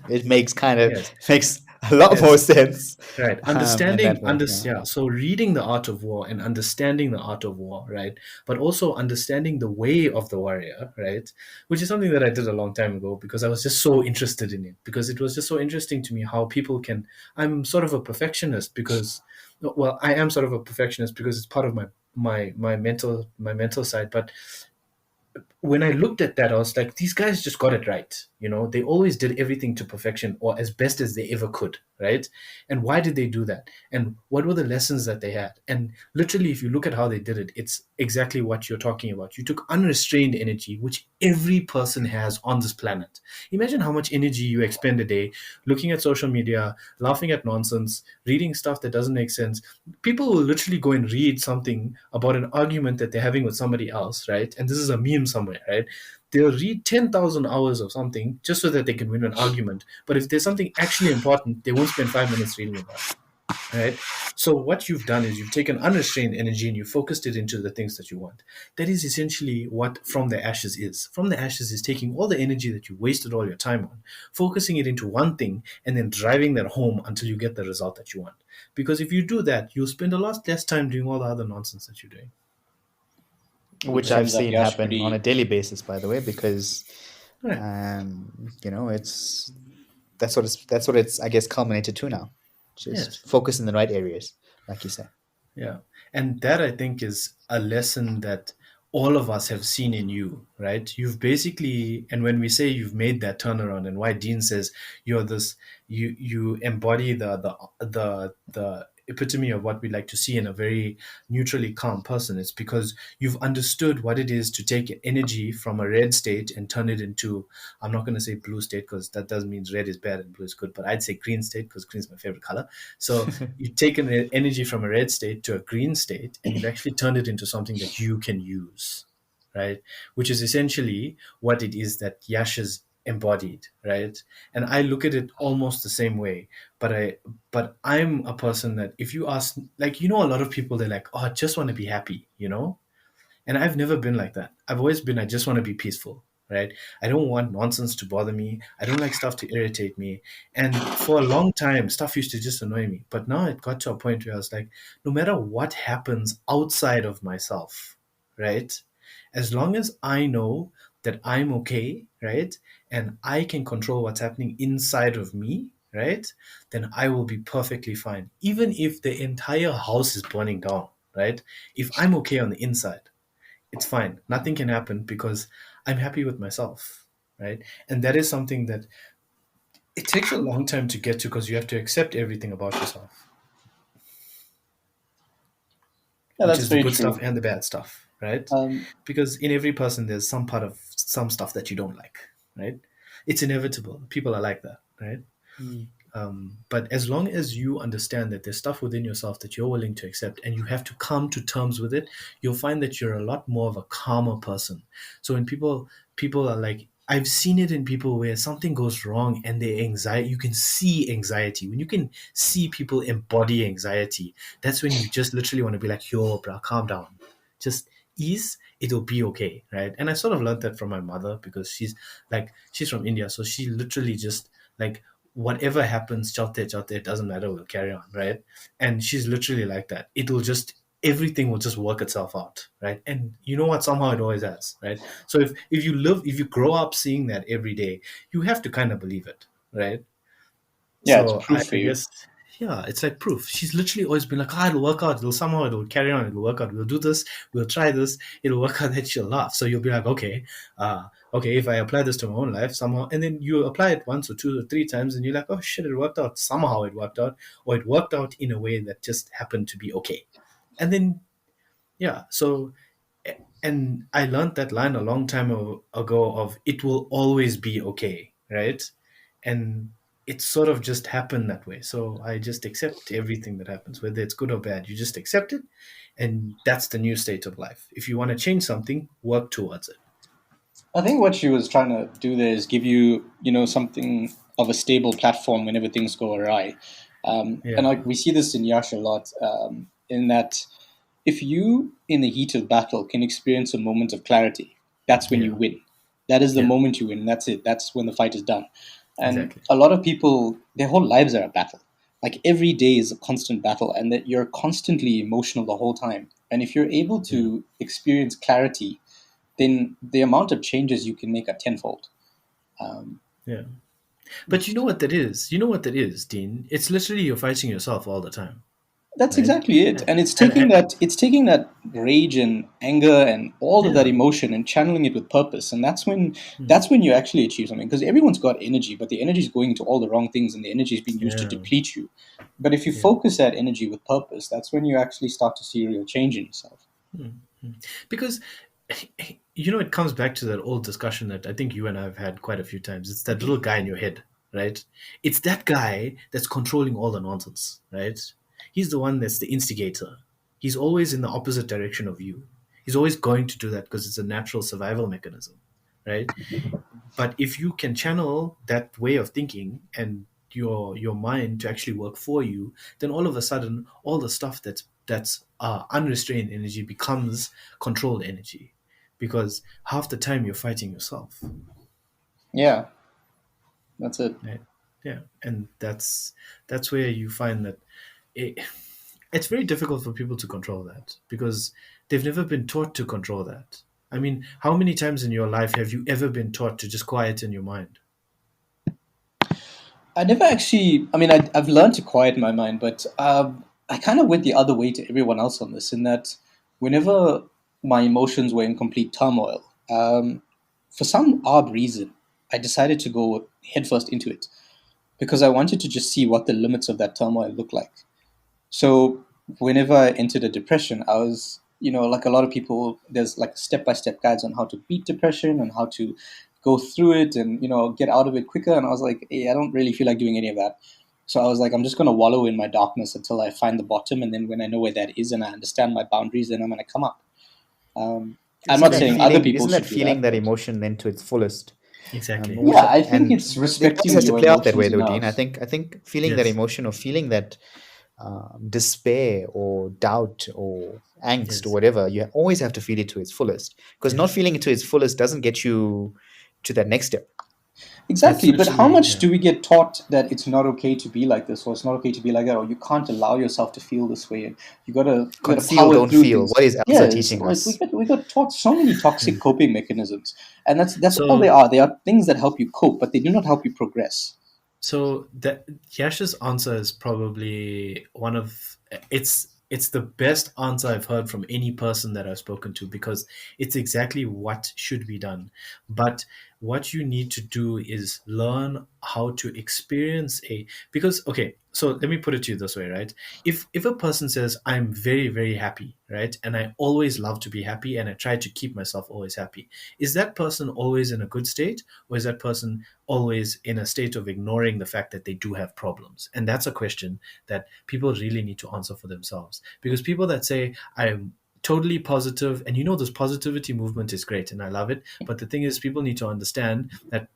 it makes yes, makes a lot more yes. sense. Right. In that way. Yeah. Yeah. So reading the Art of War and understanding the Art of War, right? But also understanding the way of the warrior, right? Which is something that I did a long time ago because I was just so interested in it. Because it was just so interesting to me how people can. I'm sort of a perfectionist because, well, I am sort of a perfectionist because it's part of my mental side. But when I looked at that, I was like, these guys just got it right. You know, they always did everything to perfection or as best as they ever could, right? And why did they do that? And what were the lessons that they had? And literally, if you look at how they did it, it's exactly what you're talking about. You took unrestrained energy, which every person has on this planet. Imagine how much energy you expend a day looking at social media, laughing at nonsense, reading stuff that doesn't make sense. People will literally go and read something about an argument that they're having with somebody else, right? And this is a meme somewhere, right? They'll read 10,000 hours of something just so that they can win an argument. But if there's something actually important, they won't spend 5 minutes reading about it. Right. So what you've done is you've taken unrestrained energy and you focused it into the things that you want. That is essentially what From the Ashes is. From the Ashes is taking all the energy that you wasted all your time on, focusing it into one thing, and then driving that home until you get the result that you want. Because if you do that, you'll spend a lot less time doing all the other nonsense that you're doing. Which I've Sums up seen Yash happen pretty. on a daily basis, by the way, because Right. that's what it's I guess culminated to now. Just Yes. focus in the right areas, like you said. Yeah. And that, I think, is a lesson that all of us have seen in you, right? You've basically, and when we say you've made that turnaround, and why Dean says you're this, you embody the epitome of what we like to see in a very neutrally calm person. It's because you've understood what it is to take energy from a red state and turn it into, I'm not going to say blue state because that does mean red is bad and blue is good, but I'd say green state because green is my favorite color. So you've taken energy from a red state to a green state and you've actually turned it into something that you can use, right? Which is essentially what it is that Yash has embodied, right? And I look at it almost the same way, but I'm a person that if you ask, like, a lot of people, they're like, oh, I just want to be happy, And I've never been like that. I've always been, I just want to be peaceful, right? I don't want nonsense to bother me. I don't like stuff to irritate me. And for a long time, stuff used to just annoy me. But now it got to a point where I was like, no matter what happens outside of myself, right? As long as I know that I'm okay, right? And I can control what's happening inside of me, right? Then I will be perfectly fine. Even if the entire house is burning down, right? If I'm okay on the inside, it's fine. Nothing can happen because I'm happy with myself, right? And that is something that it takes a long time to get to because you have to accept everything about yourself, Yeah, which that's is the very good true. stuff and the bad stuff, right? Um, Because in every person, there's some part of some stuff that you don't like, right? It's inevitable. People are like that, right? But as long as you understand that there's stuff within yourself that you're willing to accept and you have to come to terms with it, you'll find that you're a lot more of a calmer person. So when people are like, I've seen it in people where something goes wrong and their anxiety, you can see anxiety. When you can see people embody anxiety, that's when you just literally want to be like, yo, bro, calm down. Just ease, it'll be okay, right? And I sort of learned that from my mother because she's from India. So she literally just like, whatever happens, chalte, it doesn't matter, we'll carry on, right? And she's literally like that. Everything will just work itself out, right? And you know what? Somehow it always has, right? So if you grow up seeing that every day, you have to kind of believe it, right? yeah, it's So proof for I you. guess, yeah, it's like proof. She's literally always been like, it'll work out. It'll carry on. It'll work out. We'll do this. We'll try this. It'll work out. That she'll laugh. So you'll be like, okay, if I apply this to my own life somehow, and then you apply it once or two or three times, and you're like, oh shit, it worked out. Somehow it worked out, or it worked out in a way that just happened to be okay. And then, yeah, so, and I learned that line a long time ago of it will always be okay, right? And it sort of just happened that way. So I just accept everything that happens, whether it's good or bad. You just accept it, and that's the new state of life. If you want to change something, work towards it. I think what she was trying to do there is give you, something of a stable platform whenever things go awry. Yeah. And like we see this in Yash a lot, in that if you, in the heat of battle, can experience a moment of clarity, that's when you Yeah. win. That is the Yeah. moment you win. That's it. That's when the fight is done. And Exactly. a lot of people, their whole lives are a battle. Like every day is a constant battle, and that you're constantly emotional the whole time. And if you're able to experience clarity, then the amount of changes you can make are tenfold. Yeah. But you know what that is? You know what that is, Dean? It's literally you're fighting yourself all the time. That's Right. exactly it, and it's And- taking that rage and anger and all of that Yeah. emotion and channeling it with purpose, and that's when you actually achieve something. Because everyone's got energy, but the energy is going into all the wrong things, and the energy is being used to Yeah. deplete you. But if you focus that energy with purpose, that's when you actually start to see real change in yourself. Because it comes back to that old discussion that I think you and I have had quite a few times. It's that little guy in your head, right? It's that guy that's controlling all the nonsense, right? He's the one that's the instigator. He's always in the opposite direction of you. He's always going to do that because it's a natural survival mechanism, right? But if you can channel that way of thinking and your mind to actually work for you, then all of a sudden all the stuff that's unrestrained energy becomes controlled energy, because half the time you're fighting yourself. Yeah, that's it. Right? Yeah, and that's where you find that it's very difficult for people to control that because they've never been taught to control that. I mean, how many times in your life have you ever been taught to just quieten your mind? I never actually. I mean, I've learned to quiet my mind, but I kind of went the other way to everyone else on this. In that, whenever my emotions were in complete turmoil, for some odd reason, I decided to go headfirst into it because I wanted to just see what the limits of that turmoil looked like. So whenever I entered a depression, I was, like a lot of people, there's like step-by-step guides on how to beat depression and how to go through it and, get out of it quicker. And I was like, hey, I don't really feel like doing any of that. So I was like, I'm just going to wallow in my darkness until I find the bottom. And then when I know where that is and I understand my boundaries, then I'm going to come up. I'm not saying other people isn't that should do feeling that but- emotion then to its fullest? Exactly. Yeah, I think And it's it respecting has to your play out that way, emotions though, Dean. enough. I think feeling that Yes. emotion or feeling that despair or doubt or angst Yes. or whatever, you always have to feel it to its fullest, because not feeling it to its fullest doesn't get you to that next step. Exactly, but how literally- much yeah. do we get taught that it's not okay to be like this, or it's not okay to be like that, or you can't allow yourself to feel this way, and you gotta Conceal, power don't through feel. things. What is Elsa Yes, teaching like us? we got taught so many toxic coping mechanisms, and that's all So- they are. They are things that help you cope, but they do not help you progress. So that Yash's answer is probably one of it's the best answer I've heard from any person that I've spoken to, because it's exactly what should be done. But what you need to do is learn how to experience because okay, so let me put it to you this way, right? If a person says I'm very, very happy, right, and I always love to be happy and I try to keep myself always happy, is that person always in a good state, or is that person always in a state of ignoring the fact that they do have problems? And that's a question that people really need to answer for themselves. Because people that say I'm totally positive, and this positivity movement is great and I love it, but the thing is, people need to understand that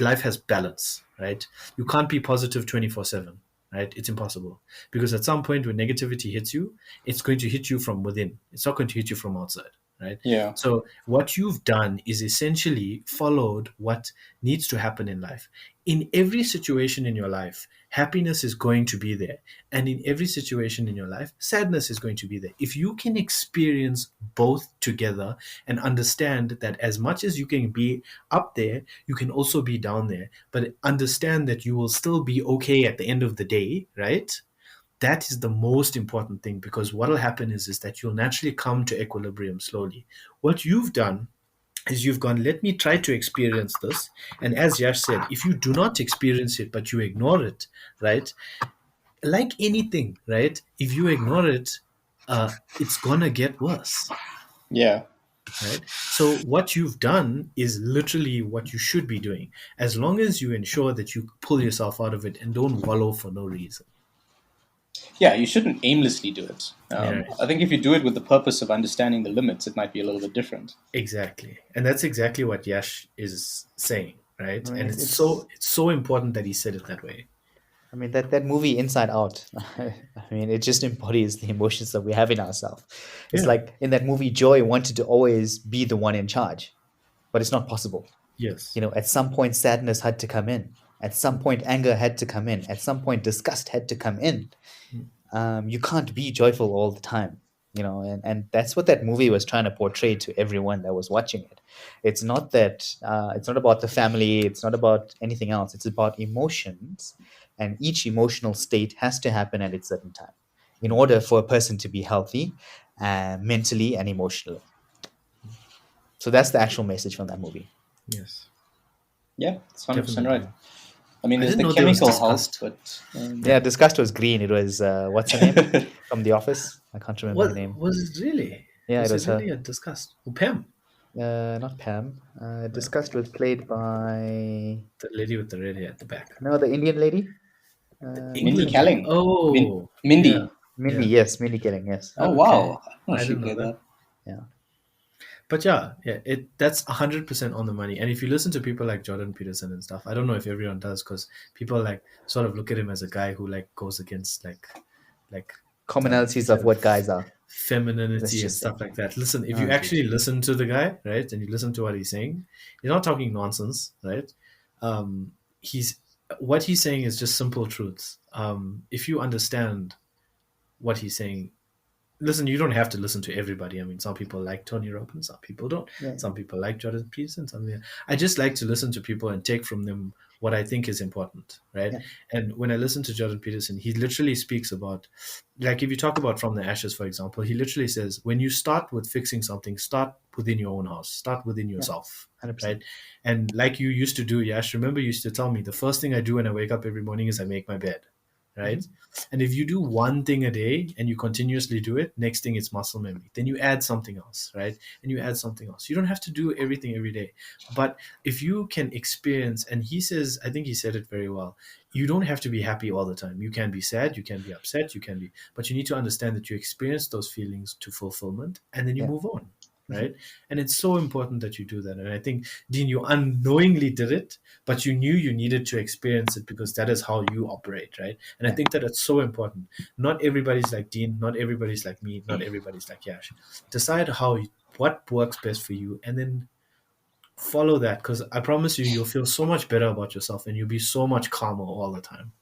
life has balance, right? You can't be positive 24/7, right? It's impossible, because at some point when negativity hits you, it's going to hit you from within. It's not going to hit you from outside, right? Yeah. So what you've done is essentially followed what needs to happen in life. In every situation in your life, happiness is going to be there. And in every situation in your life, sadness is going to be there. If you can experience both together and understand that as much as you can be up there, you can also be down there, but understand that you will still be okay at the end of the day, right? That is the most important thing, because what will happen is that you'll naturally come to equilibrium slowly. What you've done is you've gone, let me try to experience this. And as Yash said, if you do not experience it, but you ignore it, right? Like anything, right? If you ignore it, it's going to get worse. Yeah. Right? So what you've done is literally what you should be doing, as long as you ensure that you pull yourself out of it and don't wallow for no reason. Yeah, you shouldn't aimlessly do it. Yeah. I think if you do it with the purpose of understanding the limits, it might be a little bit different. Exactly. And that's exactly what Yash is saying, right? I mean, And it's it's- so important that he said it that way. I mean, that movie Inside Out, I mean, it just embodies the emotions that we have in ourselves. It's Yeah. like in that movie, Joy wanted to always be the one in charge, but it's not possible. Yes. At some point, sadness had to come in. At some point, anger had to come in. At some point, disgust had to come in. You can't be joyful all the time, and that's what that movie was trying to portray to everyone that was watching it. It's not that it's not about the family. It's not about anything else. It's about emotions, and each emotional state has to happen at its certain time in order for a person to be healthy, mentally and emotionally. So that's the actual message from that movie. Yes. Yeah, it's 100% Definitely. right. I mean, I there's didn't the know there was chemical health, disgust. but Yeah, disgust was green. It was what's her name from The Office? I can't remember her name. Was it really? Yeah, was it was it her. really a disgust? Oh, Pam, Not Pam. Disgust was played by the lady with the red hair at the back. the Indian lady. Mindy Kaling. Oh, Mindy. yeah. Mindy, Yeah. yes, Mindy Kaling, yes. Oh, Okay. wow. I She didn't know played that. Yeah. But yeah, that's 100% on the money. And if you listen to people like Jordan Peterson and stuff, I don't know if everyone does, because people like sort of look at him as a guy who like goes against like Commonalities of what guys are. femininity Let's and just stuff say. like that. Listen, if Oh, you geez. actually listen to the guy, right, and you listen to what he's saying, he's not talking nonsense, right? What he's saying is just simple truths. If you understand what he's saying, listen, you don't have to listen to everybody. I mean, some people like Tony Robbins, some people don't. Yeah. Some people like Jordan Peterson. I just like to listen to people and take from them what I think is important, right? Yeah. And when I listen to Jordan Peterson, he literally speaks about, like, if you talk about From the Ashes, for example, he literally says, when you start with fixing something, start within your own house, start within yourself, 100%. right? And like you used to do, Yash, remember you used to tell me, the first thing I do when I wake up every morning is I make my bed, right? And if you do one thing a day and you continuously do it, next thing it's muscle memory. Then you add something else, right? And you add something else. You don't have to do everything every day. But if you can experience, and he says, I think he said it very well, you don't have to be happy all the time. You can be sad, you can be upset, but you need to understand that you experience those feelings to fulfillment, and then you Yeah. move on. right? And it's so important that you do that. And I think, Dean, you unknowingly did it, but you knew you needed to experience it because that is how you operate, right? And I think that it's so important. Not everybody's like Dean, not everybody's like me, not everybody's like Yash. Decide what works best for you, and then follow that, because I promise you, you'll feel so much better about yourself and you'll be so much calmer all the time.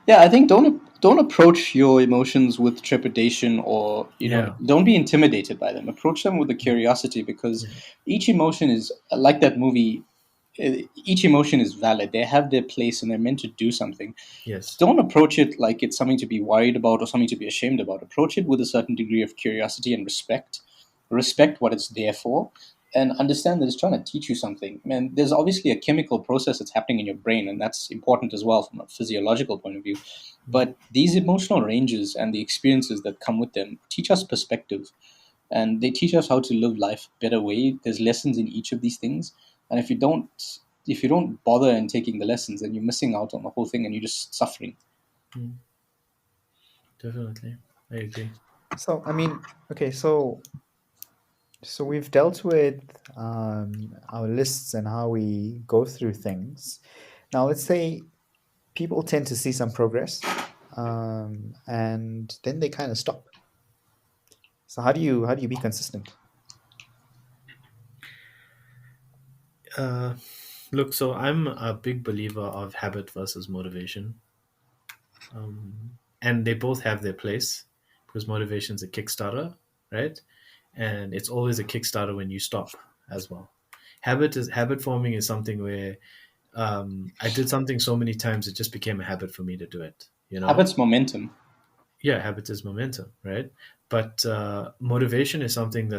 Yeah, I think don't approach your emotions with trepidation, or don't be intimidated by them. Approach them with a curiosity, because each emotion is like that movie. Each emotion is valid. They have their place and they're meant to do something. Yes. Don't approach it like it's something to be worried about or something to be ashamed about. Approach it with a certain degree of curiosity and respect. Respect what it's there for, and understand that it's trying to teach you something. And there's obviously a chemical process that's happening in your brain, and that's important as well from a physiological point of view. But these emotional ranges and the experiences that come with them teach us perspective, and they teach us how to live life a better way. There's lessons in each of these things, and if you don't bother in taking the lessons, then you're missing out on the whole thing, and you're just suffering. Definitely, I agree. So I mean, okay, so we've dealt with our lists and how we go through things. Now let's say people tend to see some progress, and then they kind of stop. So how do you be consistent? Look, so I'm a big believer of habit versus motivation, and they both have their place, because motivation is a Kickstarter, right? And it's always a Kickstarter when you stop as well. Habit forming is something where I did something so many times it just became a habit for me to do it. Habit's momentum. Yeah, habit is momentum, right? But motivation is something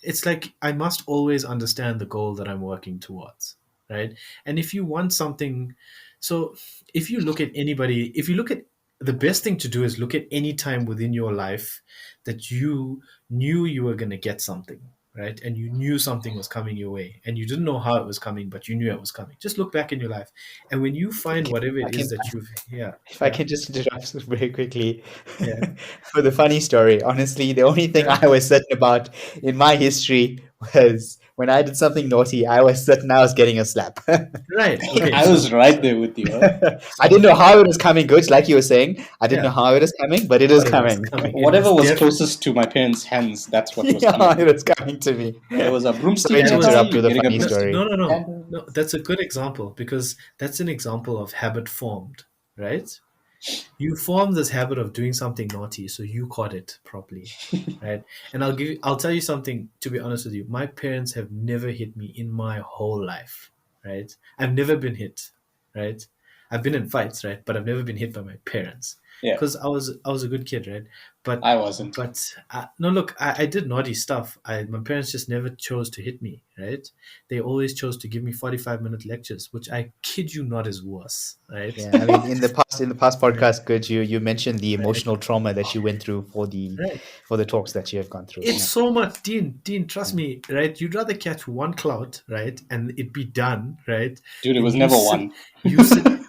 it's like I must always understand the goal that I'm working towards, right? And if you want something, so if you look at the best thing to do is look at any time within your life that you knew you were going to get something, right? And you knew something was coming your way and you didn't know how it was coming, but you knew it was coming. Just look back in your life. And when you find whatever it is that you've, If I can just interrupt very quickly for the funny story. Honestly, the only thing I was certain about in my history was when I did something naughty, I was certain I was getting a slap. Right. Okay. I was right there with you. Huh? I didn't know how it was coming, Gooch, like you were saying. I didn't know how it was coming, but it is coming. Whatever was closest to my parents' hands, that's what was coming. It was coming to me. There was a broomstick. Sorry to interrupt with a funny story. No, that's a good example, because that's an example of habit formed, right? You form this habit of doing something naughty, so you caught it properly, right? And I'll tell you something, to be honest with you. My parents have never hit me in my whole life, right? I've never been hit, right? I've been in fights, right? But I've never been hit by my parents. Because I was a good kid, right? But I wasn't. But no, look, I did naughty stuff. My parents just never chose to hit me, right? They always chose to give me 45-minute lectures, which I kid you not is worse, right? Yeah, I mean, in the past podcast, Good, you mentioned the emotional trauma that you went through for the talks that you have gone through. It's so much, Dean, trust me, right? You'd rather catch one clout, right, and it be done, right? Dude, it was never one.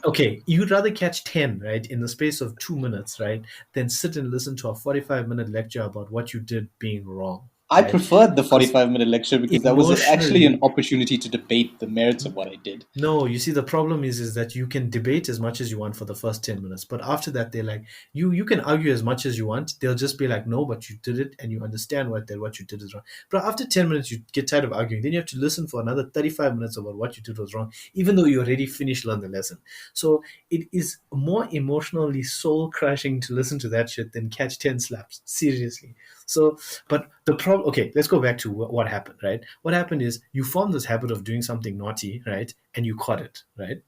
Okay, you'd rather catch 10, right, in the space of 2 minutes, right, than sit and listen to a 45-minute lecture about what you did being wrong. I preferred the 45-minute lecture because that was actually an opportunity to debate the merits of what I did. No, you see, the problem is that you can debate as much as you want for the first 10 minutes. But after that, they're like, you can argue as much as you want. They'll just be like, no, but you did it and you understand what you did is wrong. But after 10 minutes, you get tired of arguing. Then you have to listen for another 35 minutes about what you did was wrong, even though you already finished learning the lesson. So it is more emotionally soul-crushing to listen to that shit than catch 10 slaps. Seriously. So, but the problem, okay, let's go back to what happened, right? What happened is you formed this habit of doing something naughty, right? And you caught it, right?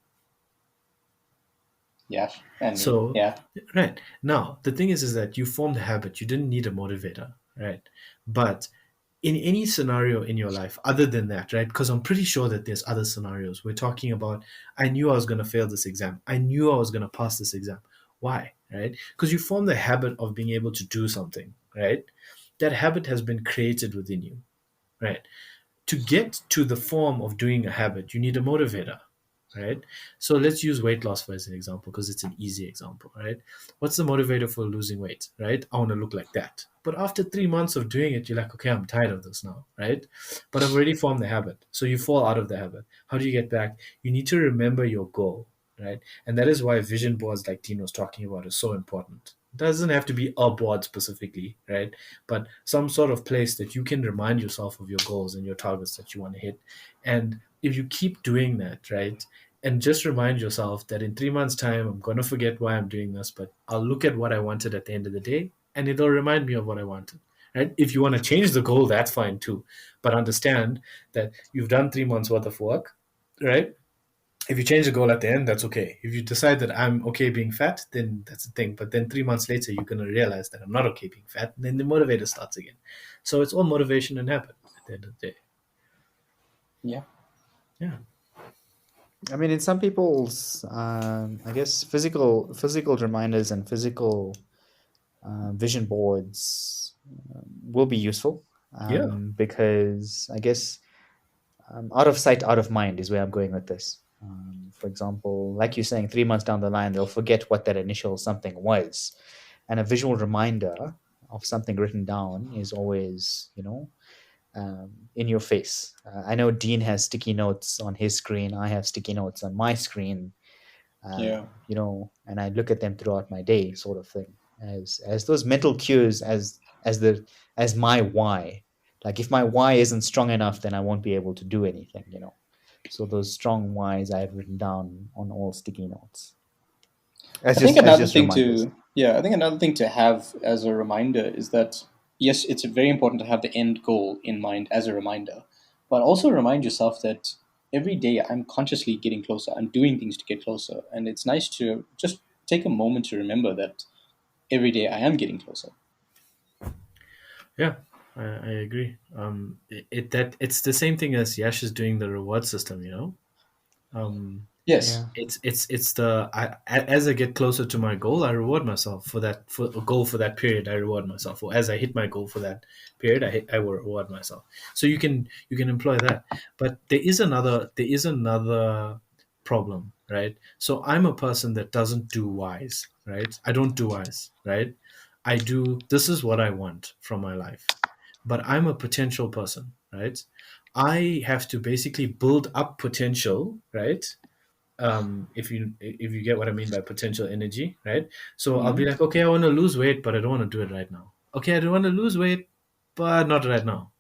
Yeah. Right. Now, the thing is that you formed the habit. You didn't need a motivator, right? But in any scenario in your life other than that, right? Because I'm pretty sure that there's other scenarios. We're talking about, I knew I was going to fail this exam. I knew I was going to pass this exam. Why, right? Because you form the habit of being able to do something, right? That habit has been created within you, right? To get to the form of doing a habit, you need a motivator, right? So let's use weight loss as an example because it's an easy example, right? What's the motivator for losing weight, right? I want to look like that, But after 3 months of doing it, you're like, okay, I'm tired of this now, right? But I've already formed the habit. So you fall out of the habit. How do you get back? You need to remember your goal, right? And that is why vision boards like Dean was talking about is so important. It doesn't have to be a board specifically, right? But some sort of place that you can remind yourself of your goals and your targets that you want to hit. And if you keep doing that, right? And just remind yourself that in 3 months' time, I'm going to forget why I'm doing this, but I'll look at what I wanted at the end of the day and it'll remind me of what I wanted. Right? If you want to change the goal, that's fine too. But understand that you've done 3 months worth of work, right? If you change the goal at the end, that's okay. If you decide that I'm okay being fat, then that's the thing. But then 3 months later, you're going to realize that I'm not okay being fat. And then the motivator starts again. So it's all motivation and habit at the end of the day. Yeah. Yeah. I mean, in some people's, I guess, physical reminders and physical vision boards will be useful. Yeah. Because I guess out of sight, out of mind is where I'm going with this. For example, like you're saying, 3 months down the line, they'll forget what that initial something was. And a visual reminder of something written down is always, in your face. I know Dean has sticky notes on his screen. I have sticky notes on my screen. Yeah. And I look at them throughout my day, sort of thing, as those mental cues, as my why. Like if my why isn't strong enough, then I won't be able to do anything. So those strong whys I have written down on all sticky notes. I think another thing to have as a reminder is that, yes, it's very important to have the end goal in mind as a reminder, but also remind yourself that every day I'm consciously getting closer. I'm doing things to get closer. And it's nice to just take a moment to remember that every day I am getting closer. Yeah, I agree. It's the same thing as Yash is doing the reward system, Yes. Yeah. As I get closer to my goal, I reward myself for a goal for that period. I reward myself, or as I hit my goal for that period, I will reward myself. So you can employ that. But there is another problem, right? So I'm a person that doesn't do whys, right? I don't do whys, right? I do, this is what I want from my life. But I'm a potential person, right? I have to basically build up potential, right? If you get what I mean by potential energy, right? So I'll be like, okay, I want to lose weight, but I don't want to do it right now. Okay, I don't want to lose weight, but not right now,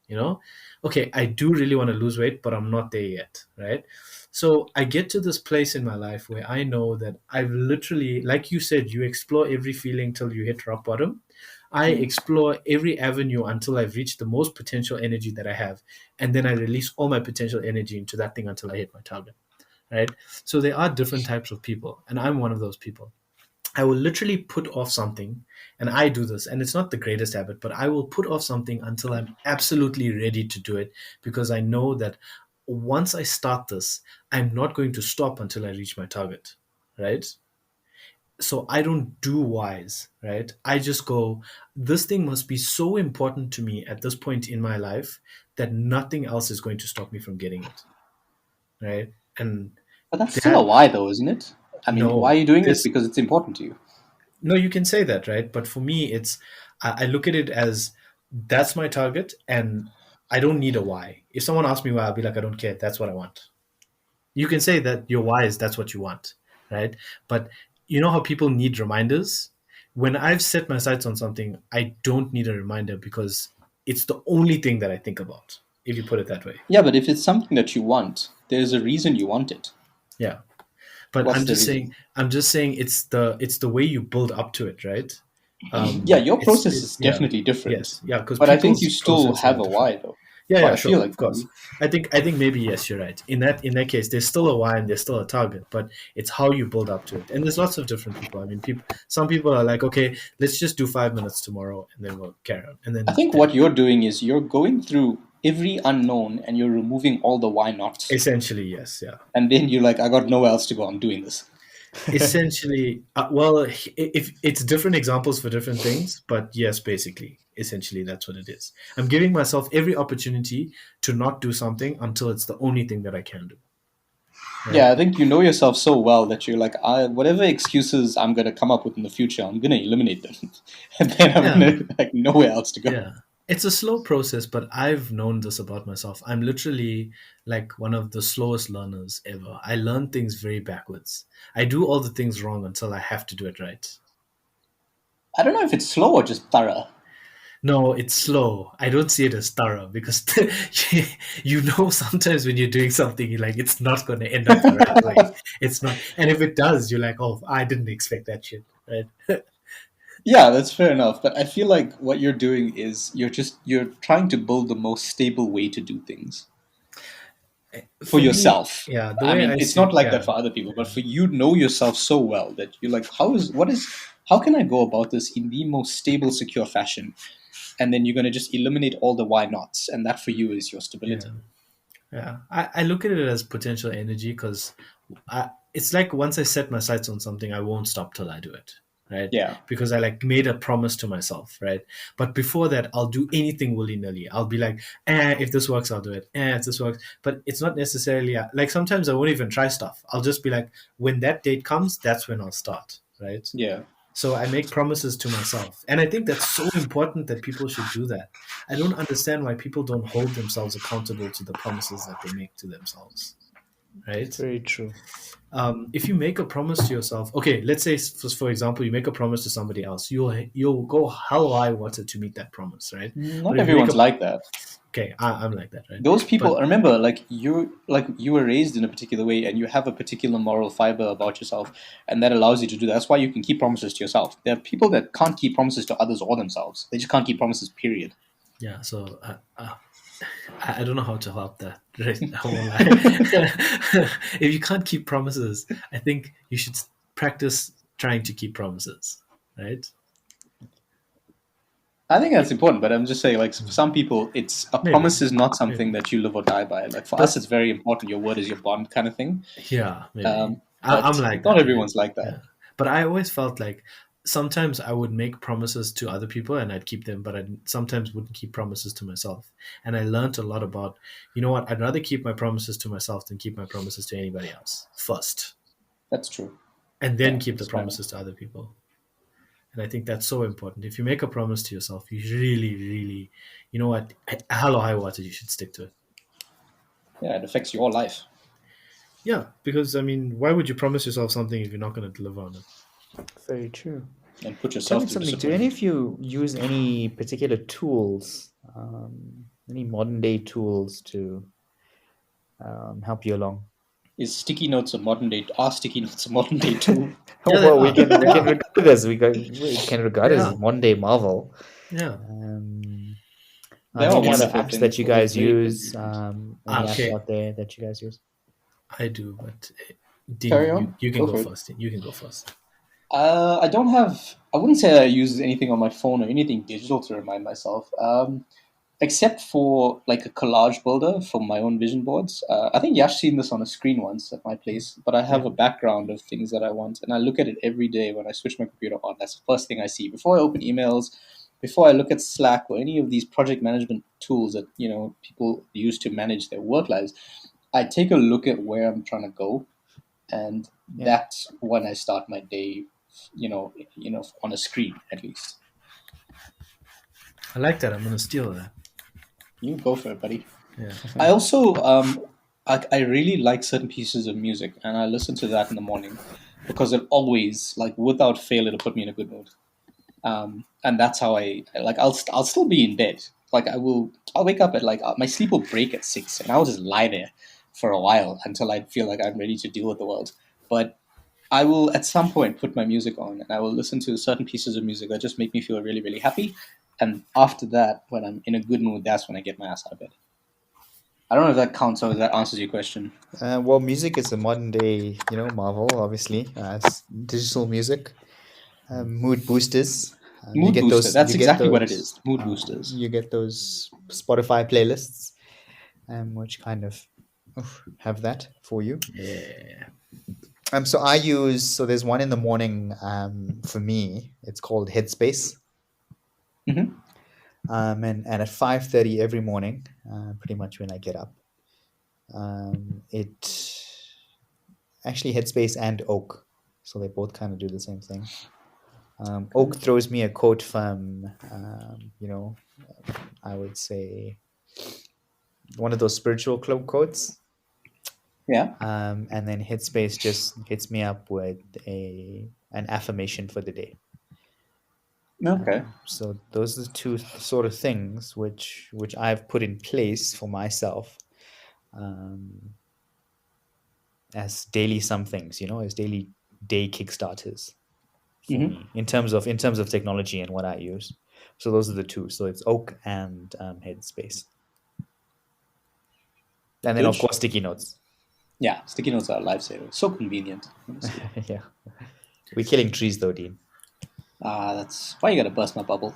Okay, I do really want to lose weight, but I'm not there yet, right? So I get to this place in my life where I know that I've literally, like you said, you explore every feeling till you hit rock bottom. I explore every avenue until I've reached the most potential energy that I have. And then I release all my potential energy into that thing until I hit my target, right? So there are different types of people. And I'm one of those people. I will literally put off something, and I do this, and it's not the greatest habit, but I will put off something until I'm absolutely ready to do it, because I know that once I start this, I'm not going to stop until I reach my target, right? So I don't do whys, right? I just go, this thing must be so important to me at this point in my life that nothing else is going to stop me from getting it, right? But that's still a why, though, isn't it? I mean, why are you doing this? Because it's important to you. No, you can say that, right? But for me, I look at it as that's my target, and I don't need a why. If someone asks me why, I'll be like, I don't care. That's what I want. You can say that your why is that's what you want, right? But you know how people need reminders? When I've set my sights on something, I don't need a reminder because it's the only thing that I think about, if you put it that way. Yeah, but if it's something that you want, there's a reason you want it. Yeah. But I'm just saying it's the way you build up to it, right? Your process is definitely different. Yes, yeah, but I think you still have a why, though. Yeah, sure, like of course. I think maybe yes, you're right. In that case, there's still a why and there's still a target, but it's how you build up to it. And there's lots of different people. I mean, some people are like, okay, let's just do 5 minutes tomorrow, and then we'll carry on. And then I think what you're doing is you're going through every unknown and you're removing all the why nots. Essentially, yes, yeah. And then you're like, I got nowhere else to go. I'm doing this. Essentially, if it's different examples for different things, but yes, basically, essentially that's what it is. I'm giving myself every opportunity to not do something until it's the only thing that I can do. right? Yeah, I think you know yourself so well that you're like, whatever excuses I'm gonna come up with in the future, I'm gonna eliminate them, and then I'm Yeah. gonna like nowhere else to go. Yeah. It's a slow process, but I've known this about myself. I'm literally like one of the slowest learners ever. I learn things very backwards. I do all the things wrong until I have to do it right. I don't know if it's slow or just thorough. No, it's slow. I don't see it as thorough because you know sometimes when you're doing something, you're like, it's not going to end up the right way. It's not. And if it does, you're like, oh, I didn't expect that shit. Right? Yeah, that's fair enough. But I feel like what you're doing is you're trying to build the most stable way to do things for For me, yourself. yeah, the I way mean, I it's see, not like yeah, that for other people, but yeah. for you, know yourself so well that you're like, how can I go about this in the most stable, secure fashion? And then you're going to just eliminate all the why nots, and that for you is your stability. Yeah. I look at it as potential energy because it's like once I set my sights on something, I won't stop till I do it. Right. Yeah, Because I like made a promise to myself. Right. But before that, I'll do anything willy nilly. I'll be like, if this works, I'll do it. If this works. But it's not necessarily like sometimes I won't even try stuff. I'll just be like, when that date comes, that's when I'll start. Right. yeah. So I make promises to myself. And I think that's so important that people should do that. I don't understand why people don't hold themselves accountable to the promises that they make to themselves. Right? Very true. If you make a promise to yourself, okay, let's say for example, you make a promise to somebody else, you'll go hell high water to meet that promise, right? Not But if you make everyone's like that. okay, I'm like that, right? Those people, But remember, you were raised in a particular way, and you have a particular moral fiber about yourself, and that allows you to do that. That's why you can keep promises to yourself. There are people that can't keep promises to others or themselves. They just can't keep promises. Period. yeah, so I don't know how to help that. Right? I won't lie. If you can't keep promises, I think you should practice trying to keep promises, right? I think that's important, but I'm just saying, like, for some people, it's a Maybe. promise is not something Maybe. that you live or die by. Like for But us, it's very important. Your word is your bond, kind of thing. yeah, maybe. I'm But like not that, everyone's right? like that. Yeah. But I always felt like sometimes I would make promises to other people and I'd keep them, but I sometimes wouldn't keep promises to myself. And I learned a lot about, you know what, I'd rather keep my promises to myself than keep my promises to anybody else first, That's true. and then Yeah, keep the that's fair. promises to other people. And I think that's so important. If you make a promise to yourself, you really, really, you know what, hell or high water, you should stick to it. Yeah, it affects your life. Yeah, because I mean, why would you promise yourself something if you're not going to deliver on it? Very true. And put Tell yourself me through something. Do discipline. any of you use any particular tools, any modern day tools to help you along? Is sticky notes a modern day? Are sticky notes a modern day tool? Yeah, they Well, we are. can They are. regard it as we can regard They it as are. modern day marvel. Yeah. Are They there are any other wonderful apps things, that you but they're guys very use? convenient. Any apps Okay. out there that you guys use? I do, but Carry Dean, on. you can Go go for it. first. You can go first. I don't have. I wouldn't say I use anything on my phone or anything digital to remind myself. Except for like a collage builder for my own vision boards. I think Yash seen this on a screen once at my place, but I have Yeah. a background of things that I want, and I look at it every day when I switch my computer on. That's the first thing I see before I open emails, before I look at Slack or any of these project management tools that people use to manage their work lives. I take a look at where I'm trying to go, and Yeah. that's when I start my day. On a screen at least. I like that. I'm gonna steal that. You go for it, buddy. Yeah. I also I really like certain pieces of music, and I listen to that in the morning because it always, like, without fail, it'll put me in a good mood. And that's how I'll still be in bed. Like I'll wake up at my sleep will break at 6, and I'll just lie there for a while until I feel like I'm ready to deal with the world. But I will at some point put my music on, and I will listen to certain pieces of music that just make me feel really, really happy. And after that, when I'm in a good mood, that's when I get my ass out of bed. I don't know if that counts or if that answers your question. Well, music is a modern day, marvel. Obviously, it's digital music, mood boosters. You Mood get booster. those. That's You get exactly what it those. is. Mood boosters. You get those Spotify playlists, which kind of have that for you. Yeah. So there's one in the morning. For me, it's called Headspace. Mhm. And at 5:30 every morning, pretty much when I get up, it actually Headspace and Oak, so they both kind of do the same thing. Oak throws me a quote from, I would say one of those spiritual club quotes. Yeah. And then Headspace just hits me up with an affirmation for the day. Okay. So those are the two sort of things which I've put in place for myself as daily somethings, as daily day kickstarters for me in terms of technology and what I use. So those are the two. So it's Oak and Headspace, and then of Good. course sticky notes. Yeah, sticky notes are a lifesaver. So convenient. honestly. Yeah, we're killing trees though, Dean. That's why you gotta burst my bubble.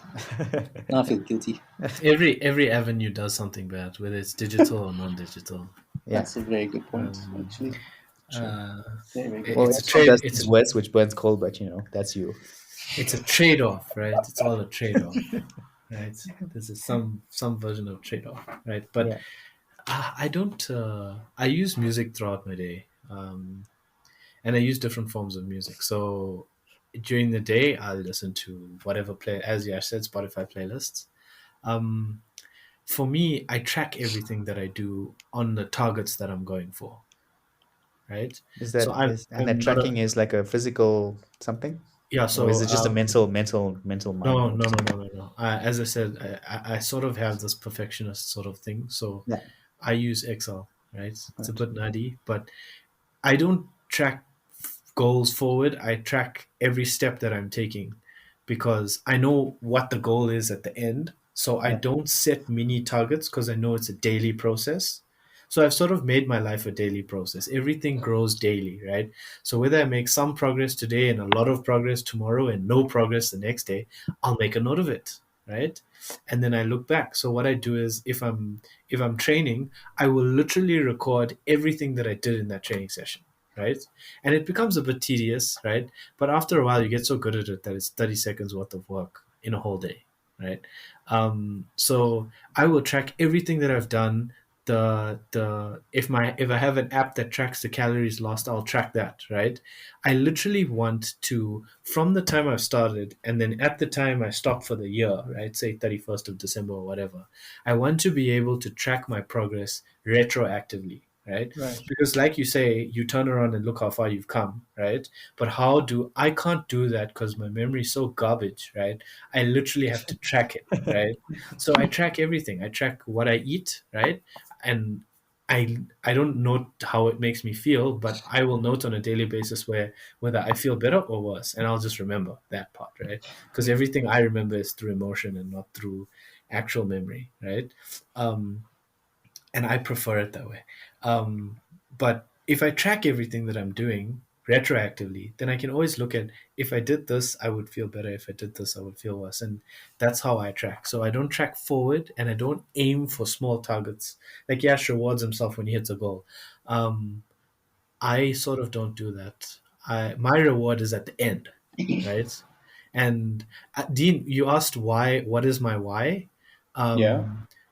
Now I feel guilty. Every avenue does something bad, whether it's digital or non-digital. Yeah. That's a very good point, actually. Very, very good. Well, It's a it's trade. does It's these a words which burns coal, but that's you. it's a trade-off, right? It's all a trade-off, right? This is some version of trade-off, right? But Yeah. I don't. I use music throughout my day, and I use different forms of music. So during the day, I'll listen to whatever as Yash said, Spotify playlists. Um, for me, I track everything that I do on the targets that I'm going for, right? Is So that I'm, is and I'm that not tracking is like a physical something, yeah. or So is it just a mental mind? no. As I said, I sort of have this perfectionist sort of thing. So Yeah. I use Excel, right? It's a Right. bit nutty, but I don't track goals forward. I track every step that I'm taking because I know what the goal is at the end. So I Yeah. don't set mini targets because I know it's a daily process. So I've sort of made my life a daily process. Everything grows daily, right? So whether I make some progress today and a lot of progress tomorrow and no progress the next day, I'll make a note of it, right? And then I look back. So what I do is if I'm training, I will literally record everything that I did in that training session, right? And it becomes a bit tedious, right? But after a while, you get so good at it that it's 30 seconds worth of work in a whole day, right? So I will track everything that I've done. If I have an app that tracks the calories lost, I'll track that, right? I literally want to, from the time I've started and then at the time I stop for the year, right? Say 31st of December or whatever, I want to be able to track my progress retroactively, right? Because like you say, you turn around and look how far you've come, right? But I can't do that because my memory is so garbage, right? I literally have to track it, right? So I track everything. I track what I eat, right? And I don't note how it makes me feel, but I will note on a daily basis whether I feel better or worse, and I'll just remember that part, right? Because everything I remember is through emotion and not through actual memory, right? And I prefer it that way. But if I track everything that I'm doing retroactively, then I can always look at if I did this, I would feel better. If I did this, I would feel worse. And that's how I track. So I don't track forward and I don't aim for small targets. Like Yash rewards himself when he hits a goal. I sort of don't do that. My reward is at the end, right? And Dean, you asked why. What is my why? Yeah.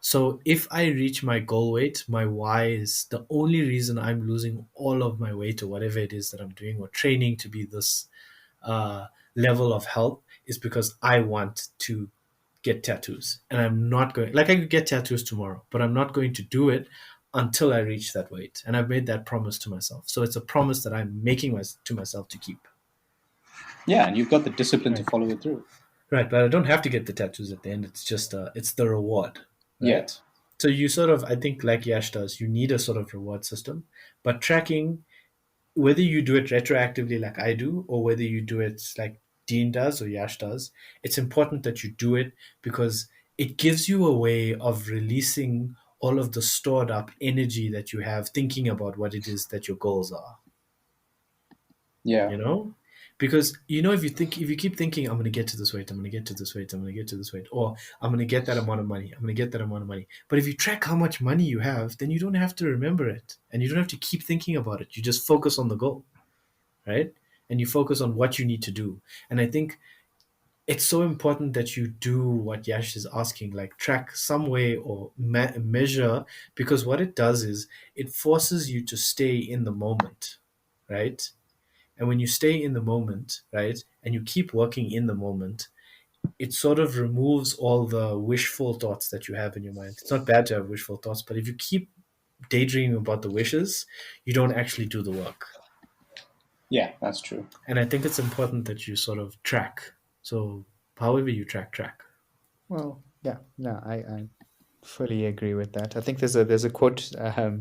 So if I reach my goal weight, my why is the only reason I'm losing all of my weight or whatever it is that I'm doing or training to be this level of health is because I want to get tattoos. And I'm not going, like I could get tattoos tomorrow, but I'm not going to do it until I reach that weight. And I've made that promise to myself. So it's a promise that I'm making to myself to keep. Yeah, and you've got the discipline to follow it through. Right, but I don't have to get the tattoos at the end. It's just it's the reward. Right? Yeah. So you sort of, I think, like Yash does, you need a sort of reward system. But tracking, whether you do it retroactively like I do, or whether you do it like Dean does or Yash does, it's important that you do it because it gives you a way of releasing all of the stored up energy that you have thinking about what it is that your goals are. Yeah. You know? Because if you keep thinking, I'm going to get to this weight, I'm going to get to this weight, I'm going to get to this weight, or I'm going to get that amount of money, I'm going to get that amount of money. But if you track how much money you have, then you don't have to remember it, and you don't have to keep thinking about it. You just focus on the goal, right? And you focus on what you need to do. And I think it's so important that you do what Yash is asking, like track some way or measure, because what it does is it forces you to stay in the moment. right? And when you stay in the moment, right, and you keep working in the moment, it sort of removes all the wishful thoughts that you have in your mind. It's not bad to have wishful thoughts, but if you keep daydreaming about the wishes, you don't actually do the work. Yeah, that's true. And I think it's important that you sort of track. So however you track. Well, yeah, no, I fully agree with that. I think there's a quote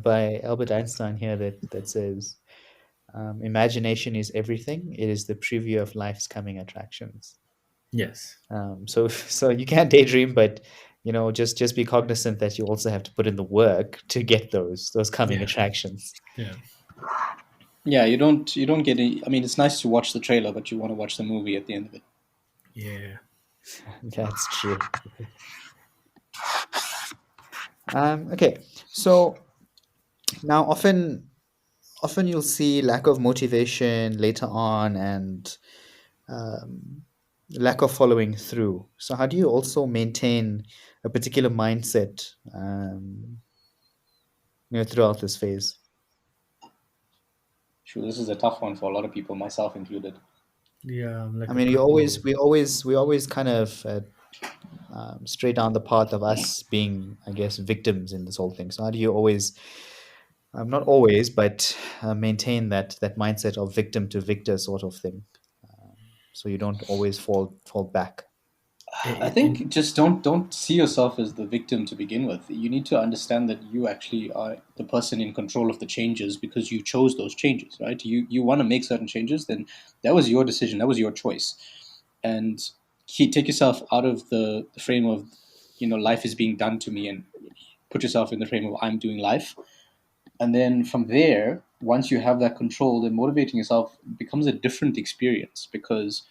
by Albert Einstein here that says, "Imagination is everything. It is the preview of life's coming attractions." Yes. So you can daydream, but just be cognizant that you also have to put in the work to get those coming Yeah. attractions. Yeah. Yeah, you don't get any. I mean, it's nice to watch the trailer, but you want to watch the movie at the end of it. Yeah. That's true. Okay, so now often you'll see lack of motivation later on and lack of following through. So how do you also maintain a particular mindset throughout this phase? Sure, this is a tough one for a lot of people, myself included. Yeah. I'm like I a mean, pit bull. we always kind of stray down the path of us being, I guess, victims in this whole thing. So how do you always, not always, but maintain that mindset of victim to victor sort of thing, so you don't always fall back? I think just don't see yourself as the victim to begin with. You need to understand that you actually are the person in control of the changes because you chose those changes, right? You want to make certain changes, then that was your decision, that was your choice, and take yourself out of the frame of life is being done to me, and put yourself in the frame of I'm doing life. And then from there, once you have that control, then motivating yourself becomes a different experience because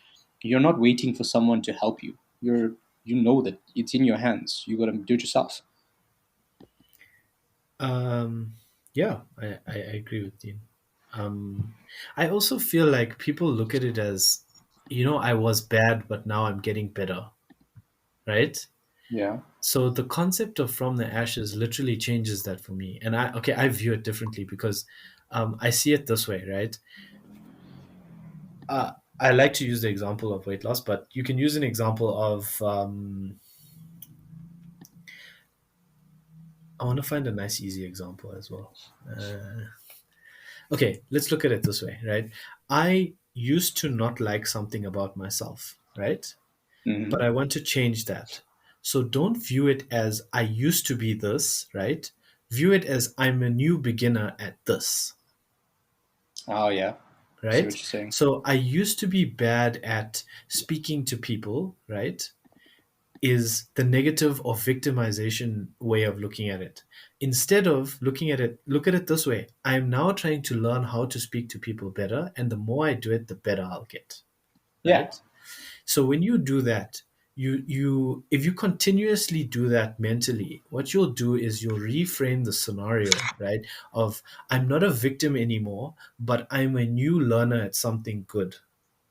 you're not waiting for someone to help you. You know that it's in your hands. You got to do it yourself. Yeah, I agree with Dean. I also feel like people look at it as, I was bad, but now I'm getting better, right? Yeah. So the concept of from the ashes literally changes that for me. And I view it differently because I see it this way, right? I like to use the example of weight loss, but you can use an example of, I want to find a nice, easy example as well. Okay, let's look at it this way, right? I used to not like something about myself, right? Hmm. But I want to change that. So don't view it as I used to be this, right? View it as I'm a new beginner at this, Oh yeah. See what right? you're saying. So I used to be bad at speaking to people, right? Is the negative or victimization way of looking at it. Instead of looking at it, look at it this way. I'm now trying to learn how to speak to people better, and the more I do it, the better I'll get. Yeah. Right? So when you do that, you if you continuously do that mentally, what you'll do is you'll reframe the scenario, right? Of I'm not a victim anymore, but I'm a new learner at something good,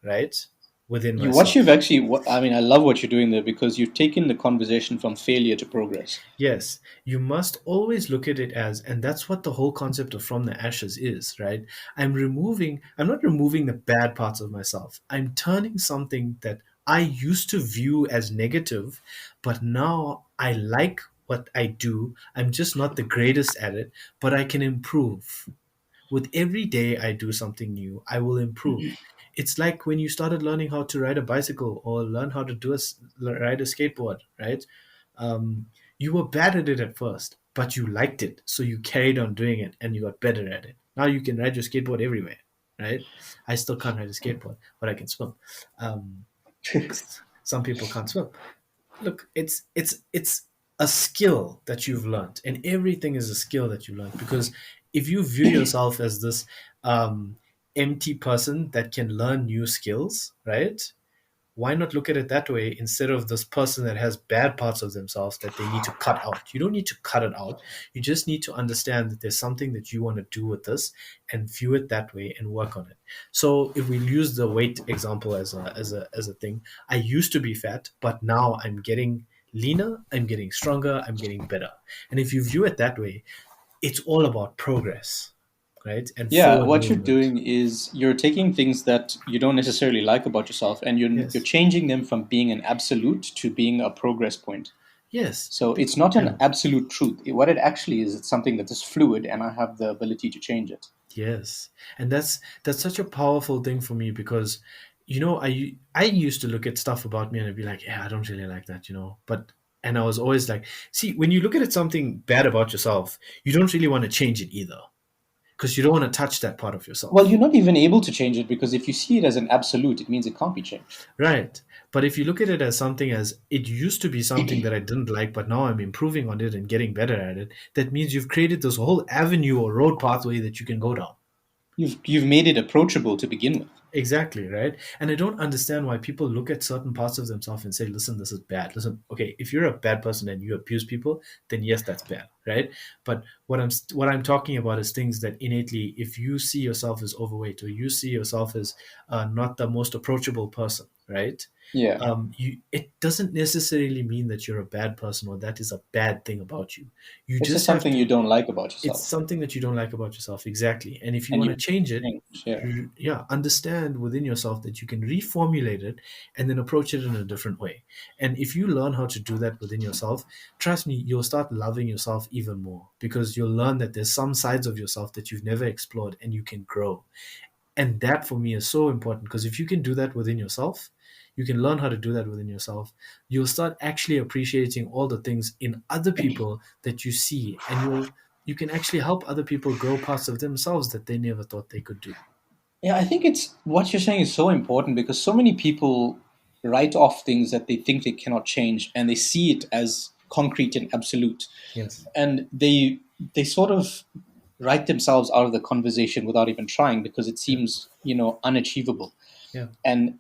right? Within What you've myself. actually, I mean, I love what you're doing there because you've taken the conversation from failure to progress. Yes, you must always look at it as, and that's what the whole concept of from the ashes is, right? I'm not removing the bad parts of myself. I'm turning something that I used to view as negative, but now I like what I do. I'm just not the greatest at it, but I can improve. With every day I do something new, I will improve. It's like when you started learning how to ride a bicycle or learn how to ride a skateboard, right? Um, you were bad at it at first, but you liked it, so you carried on doing it and you got better at it. Now you can ride your skateboard everywhere, right? I still can't ride a skateboard, but I can swim. Um, some people can't swim. Look, it's a skill that you've learned, and everything is a skill that you learned. Because if you view yourself as this um, empty person that can learn new skills, right? Why not look at it that way instead of this person that has bad parts of themselves that they need to cut out? You don't need to cut it out. You just need to understand that there's something that you want to do with this and view it that way and work on it. So if we use the weight example as a thing, I used to be fat, but now I'm getting leaner, I'm getting stronger, I'm getting better. And if you view it that way, it's all about progress. right? And Yeah, forward what you're movement. doing is you're taking things that you don't necessarily like about yourself, and you're Yes. changing them from being an absolute to being a progress point. Yes. So it's not Yeah. an absolute truth. What it actually is, it's something that is fluid, and I have the ability to change it. Yes, and that's such a powerful thing for me because, I used to look at stuff about me and I'd be like, yeah, I don't really like that, but and I was always like, see, when you look at something bad about yourself, you don't really want to change it either because you don't want to touch that part of Well, yourself. you're not even able to change it because if you see it as an absolute, it means it can't be changed. Right. But if you look at it as something as it used to be something that I didn't like, but now I'm improving on it and getting better at it, that means you've created this whole avenue or road pathway that you can go down. You've made it approachable to begin with. Exactly, right? And I don't understand why people look at certain parts of themselves and say, listen, this is bad. Listen, okay, if you're a bad person and you abuse people, then yes, that's bad, right? But what I'm talking about is things that innately, if you see yourself as overweight or you see yourself as not the most approachable person, right? Yeah. It doesn't necessarily mean that you're a bad person or that is a bad thing about you. You It's just just have something to you don't like about it's yourself. something that you don't like about yourself, exactly. And if you And want you to change it, change. Yeah. yeah, understand within yourself that you can reformulate it and then approach it in a different way. And if you learn how to do that within yourself, trust me, you'll start loving yourself even more because you'll learn that there's some sides of yourself that you've never explored and you can grow. And that for me is so important because if you can do that within yourself, you can learn how to do that within yourself. You'll start actually appreciating all the things in other people that you see, and you can actually help other people grow parts of themselves that they never thought they could do. Yeah, I think it's what you're saying is so important because so many people write off things that they think they cannot change and they see it as concrete and absolute. Yes. And they sort of write themselves out of the conversation without even trying because it Yeah. seems, unachievable. Yeah. And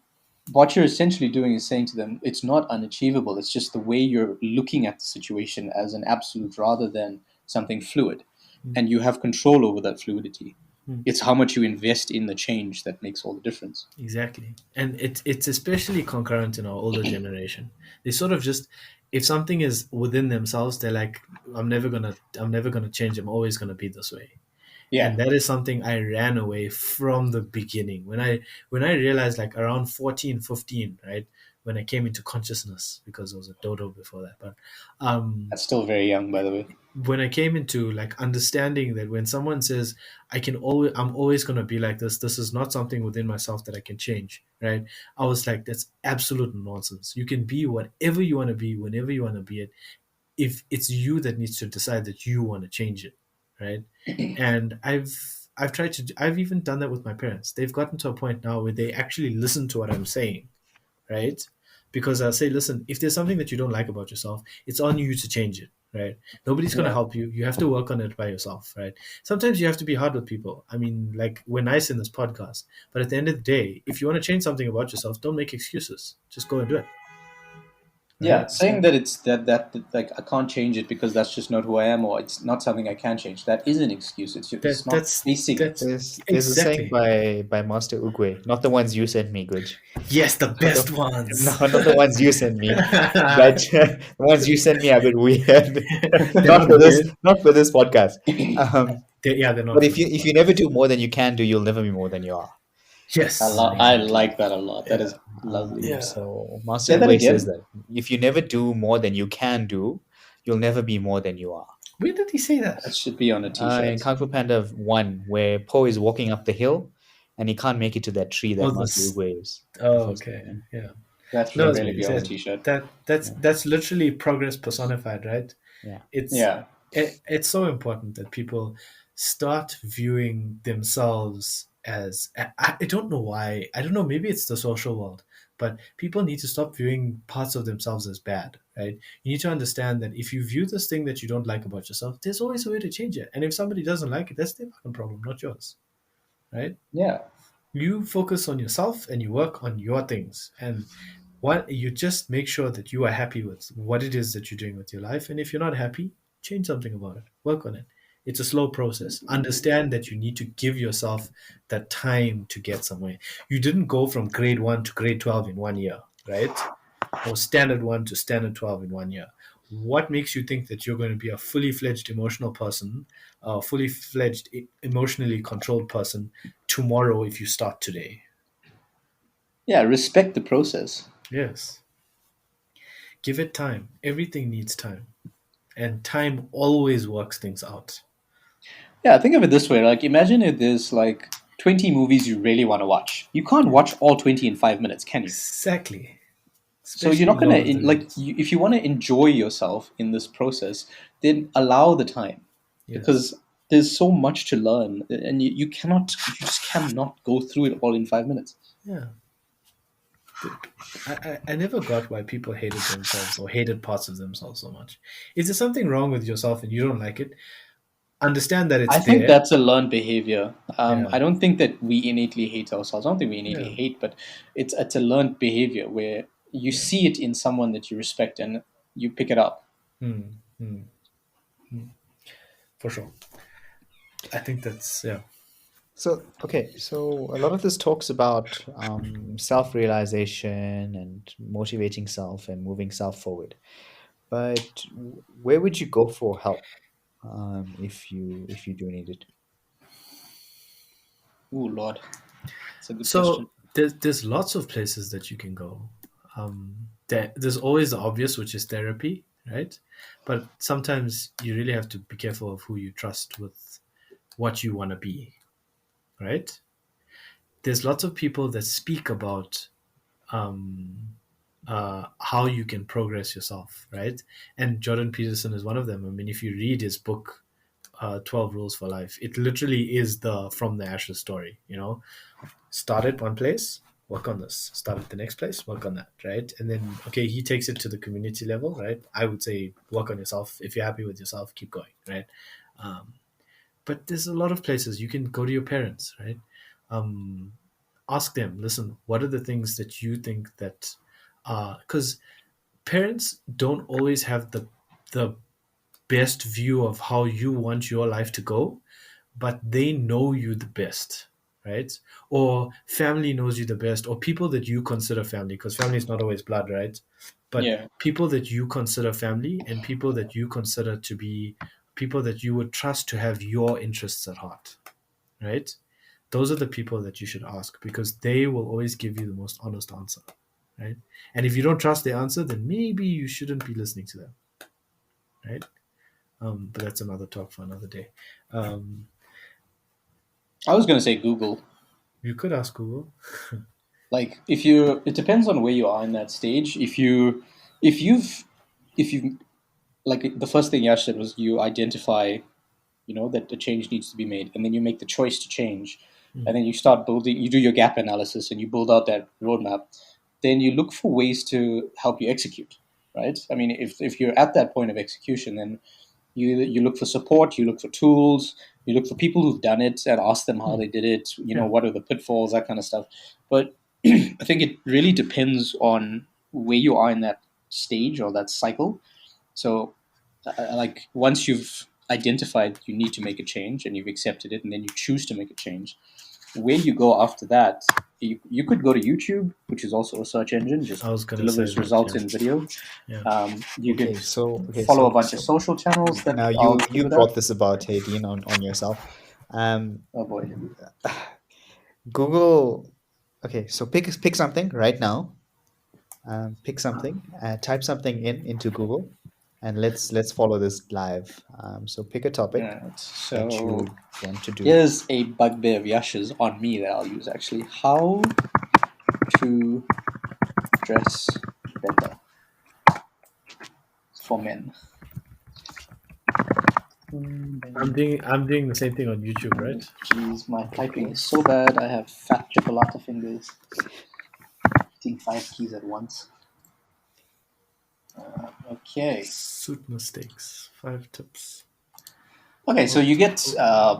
what you're essentially doing is saying to them, it's not unachievable. It's just the way you're looking at the situation as an absolute rather than something fluid. Mm. And you have control over that fluidity. Mm. It's how much you invest in the change that makes all the difference. Exactly. And it's especially concurrent in our older generation. They sort of just, if something is within themselves, they're like, I'm never gonna change. I'm always gonna be this way. Yeah. And that is something I ran away from the beginning when I realized, like, around 14, 15, right, when I came into consciousness, because I was a dodo before that, but That's still very young, by the way. when I came into, like, understanding that when someone says I'm always going to be like this is not something within myself that I can change, right? I was like, that's absolute nonsense. You can be whatever you want to be whenever you want to be it, if it's you that needs to decide that you want to change it, right? And I've even done that with my parents. They've gotten to a point now where they actually listen to what I'm saying, right? Because I'll say, listen, if there's something that you don't like about yourself, it's on you to change it, right? Nobody's going to Yeah. help you. You have to work on it by yourself, right? Sometimes you have to be hard with people. I mean, like, we're nice in this podcast, but at the end of the day, if you want to change something about yourself, don't make excuses. Just go and do it. Yeah, Right? saying that it's that like I can't change it because that's just not who I am, or it's not something I can change. That is an excuse. It's not facing it. That's There's a saying exactly. by Master Ugwe, not the ones you sent me, Guj. Yes, the best No, ones. not the ones you sent me. But the ones you sent me are a bit weird. They're not not for this, weird. not for this podcast. Um, They're not. but For if you this if you podcast. never do more than you can do, you'll never be more than you are. Yes, I exactly. like that a lot. That Yeah. is lovely. Yeah. So Master Say that Ugwe says again. that if you never do more than you can do, you'll never be more than you are. Where did he say that? That should be on a In T-shirt. Kung Fu Panda 1, where Po is walking up the hill and he can't make it to that tree that Oh, Master this. Ugwe is. Oh, okay. Yeah. That No, should That's what really he be on a says. T-shirt. that's Yeah. that's literally progress personified, right? Yeah. Yeah. It's so important that people start viewing themselves as, I don't know why. I don't know, maybe it's the social world, but people need to stop viewing parts of themselves as bad, right? You need to understand that if you view this thing that you don't like about yourself, there's always a way to change it. And if somebody doesn't like it, that's their fucking problem, not yours, right? Yeah. You focus on yourself and you work on your things, and what you just make sure that you are happy with what it is that you're doing with your life. And if you're not happy, change something about it, work on it. It's a slow process. Understand that you need to give yourself that time to get somewhere. You didn't go from grade 1 to grade 12 in 1 year, right? Or standard 1 to standard 12 in 1 year. what makes you think that you're going to be a fully fledged emotional person, a fully fledged emotionally controlled person tomorrow if you start today? Yeah, respect the process. Yes. Give it time. Everything needs time. And time always works things out. Yeah, think of it this way. Like, imagine if there's like 20 movies you really want to watch. You can't watch all 20 in 5 minutes, can you? Exactly. So you're Especially not gonna Lord of the like Rings. if you want to enjoy yourself in this process, then allow the time Yes. because there's so much to learn, and you just cannot go through it all in 5 minutes. Yeah. I never got why people hated themselves or hated parts of themselves so much. Is there something wrong with yourself and you don't like it? Understand that it's I think there. that's a learned behavior. Yeah. I don't think that we innately hate ourselves. I don't think we innately Yeah. hate, but it's a learned behavior where you Yeah. see it in someone that you respect and you pick it up. Hmm. Hmm. Hmm. For sure. I think that's, yeah. So, okay, so a lot of this talks about self-realization and motivating self and moving self forward. But where would you go for help if you do need it? Oh Lord, it's a good question. So there's lots of places that you can go. There's always the obvious, which is therapy, right? But sometimes you really have to be careful of who you trust with what you want to be, right? There's lots of people that speak about um, how you can progress yourself, right? And Jordan Peterson is one of them. I mean, if you read his book, 12 Rules for Life, it literally is the from the ashes story, you know? Start at one place, work on this. Start at the next place, work on that, right? And then, okay, he takes it to the community level, right? I would say work on yourself. If you're happy with yourself, keep going, right? Um, but there's a lot of places you can go to your parents, right? Um, Ask them, listen, what are the things that you think that, because parents don't always have the best view of how you want your life to go, but they know you the best, right? Or family knows you the best, or people that you consider family, because family is not always blood, right? But Yeah. people that you consider family and people that you consider to be people that you would trust to have your interests at heart, right? Those are the people that you should ask because they will always give you the most honest answer, right? And if you don't trust the answer, then maybe you shouldn't be listening to them, right? But that's another talk for another day. Um, I was gonna say Google. you could ask Google. Like if you, it depends on where you are in that stage. If you've, if you like the first thing Yash said was you identify, that the change needs to be made, and then you make the choice to change, and then you start building. You do your gap analysis and you build out that roadmap. Then you look for ways to help you execute. Right. I mean, if you're at that point of execution, then you look for support, you look for tools, you look for people who've done it and ask them how they did it. Yeah. What are the pitfalls, that kind of stuff. But I think it really depends on where you are in that stage or that cycle. So, like once you've identified you need to make a change and you've accepted it, and then you choose to make a change, where you go after that, you could go to YouTube, which is also a search engine, just I was gonna delivers say that, results yeah. in video. Yeah. You Okay, could so follow a bunch of social channels that now are you good you with brought that. this about, hey Dean, on yourself. Oh boy. Google. Okay, so pick something right now. Pick something, type something into Google, and let's follow this live. So pick a topic Right. that So you want to do. here's a bugbear of Yash's on me that I'll use actually. How to dress better for men. I'm doing the same thing on YouTube, right? Jeez, my typing is so bad. I have fat chocolate fingers. Hitting 5 keys at once. Okay. Suit mistakes. 5 tips. Okay, so you get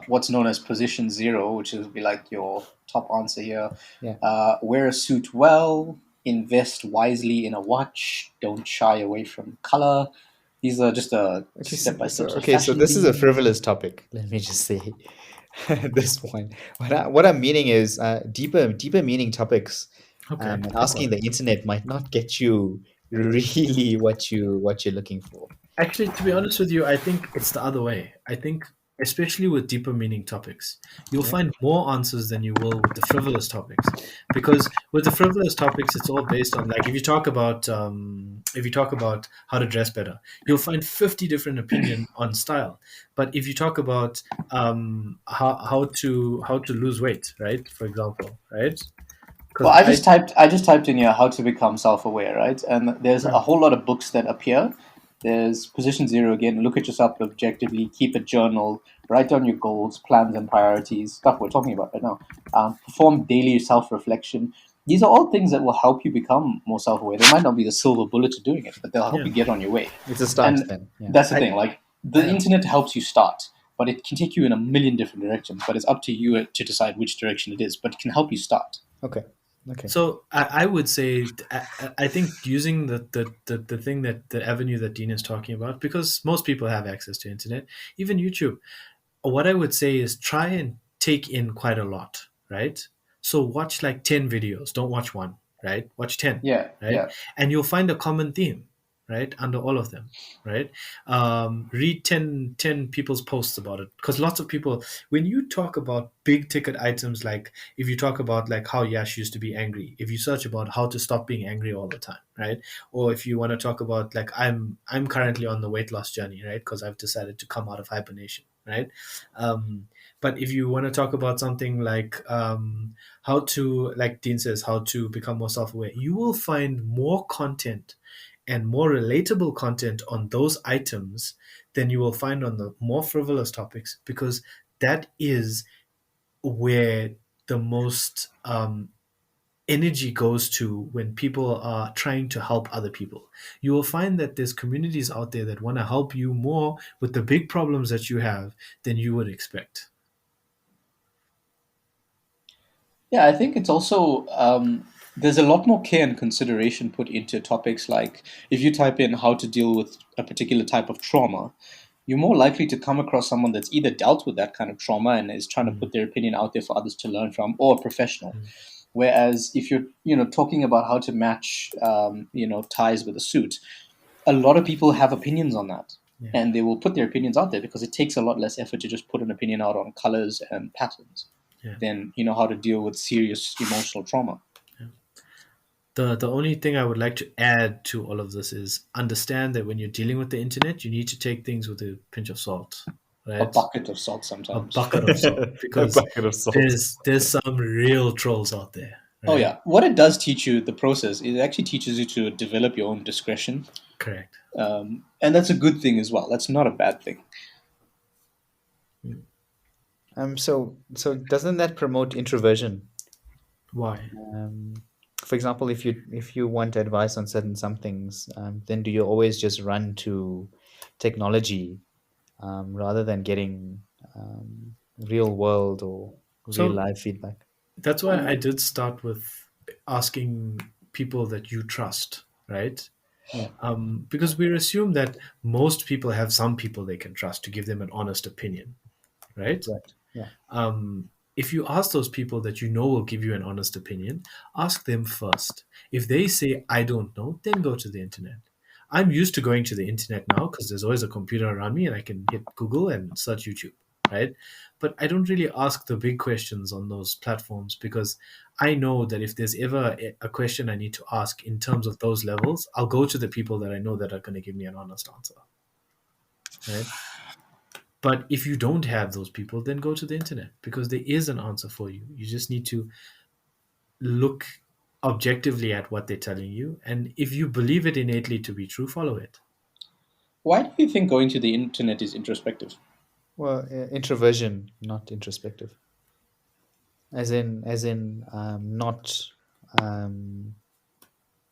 what's known as position 0, which is be like your top answer here. Yeah. Wear a suit well, invest wisely in a watch, don't shy away from color. These are just a step-by-step. So this is a frivolous topic. Let me just say this one. What I'm meaning is deeper meaning topics. Okay. And asking the internet might not get you really what you're looking for. Actually, to be honest with you, I think it's the other way. I think, especially with deeper meaning topics, you'll Yeah. find more answers than you will with the frivolous topics. Because with the frivolous topics, it's all based on, like, if you talk about how to dress better, you'll find 50 different opinion on style. But if you talk about how to lose weight, right? For example, right? Well, Because I just typed in here how to become self-aware, right? And there's a whole lot of books that appear. There's Position Zero again. Look at yourself objectively. Keep a journal. Write down your goals, plans, and priorities. Stuff we're talking about right now. Perform daily self-reflection. These are all things that will help you become more self-aware. They might not be the silver bullet to doing it, but they'll help yeah, you get on your way. It's a start And then. Yeah. that's the I, thing. Like the yeah. internet helps you start, but it can take you in a million different directions. But it's up to you to decide which direction it is. But it can help you start. Okay. Okay. So I would say I think using the thing that the avenue that Dean is talking about, because most people have access to internet, even YouTube. What I would say is try and take in quite a lot, right? So watch like 10 videos. Don't watch one, right? Watch 10, Yeah, right? yeah. And you'll find a common theme, right? Under all of them, right? Read 10 people's posts about it. Because lots of people, when you talk about big ticket items, like if you talk about like how Yash used to be angry, if you search about how to stop being angry all the time, right? Or if you want to talk about like I'm currently on the weight loss journey, right? Because I've decided to come out of hibernation, right? Um, but if you want to talk about something like how to, like Dean says, how to become more self-aware, you will find more content and more relatable content on those items than you will find on the more frivolous topics, because that is where the most energy goes to when people are trying to help other people. You will find that there's communities out there that want to help you more with the big problems that you have than you would expect. Yeah, I think it's also there's a lot more care and consideration put into topics like if you type in how to deal with a particular type of trauma, you're more likely to come across someone that's either dealt with that kind of trauma and is trying to Mm, put their opinion out there for others to learn from, or a professional. mm, Whereas if you're talking about how to match ties with a suit, a lot of people have opinions on that. yeah, And they will put their opinions out there because it takes a lot less effort to just put an opinion out on colors and patterns yeah, than how to deal with serious emotional trauma. yeah. The only thing I would like to add to all of this is understand that when you're dealing with the internet, you need to take things with a pinch of salt, A right? bucket of salt A sometimes. bucket of salt, A because bucket of salt. there's some real trolls out there, Oh right? yeah, what it does teach you, the process, it actually teaches you to develop your own discretion, Correct. and that's a good thing as well. That's not a bad thing. So doesn't that promote introversion? Why? For example, if you want advice on certain somethings, then do you always just run to technology rather than getting real world or real So life feedback? that's why I did start with asking people that you trust, right? Yeah. Because we assume that most people have some people they can trust to give them an honest opinion, right? Right. Yeah. If you ask those people that you know will give you an honest opinion, ask them first. If they say, I don't know, then go to the internet. I'm used to going to the internet now because there's always a computer around me and I can hit Google and search YouTube, right? But I don't really ask the big questions on those platforms because I know that if there's ever a question I need to ask in terms of those levels, I'll go to the people that I know that are going to give me an honest answer, right? But if you don't have those people, then go to the internet because there is an answer for you. You just need to look objectively at what they're telling you. And if you believe it innately to be true, follow it. Why do you think going to the internet is introspective? Well, introversion, not introspective. As in, not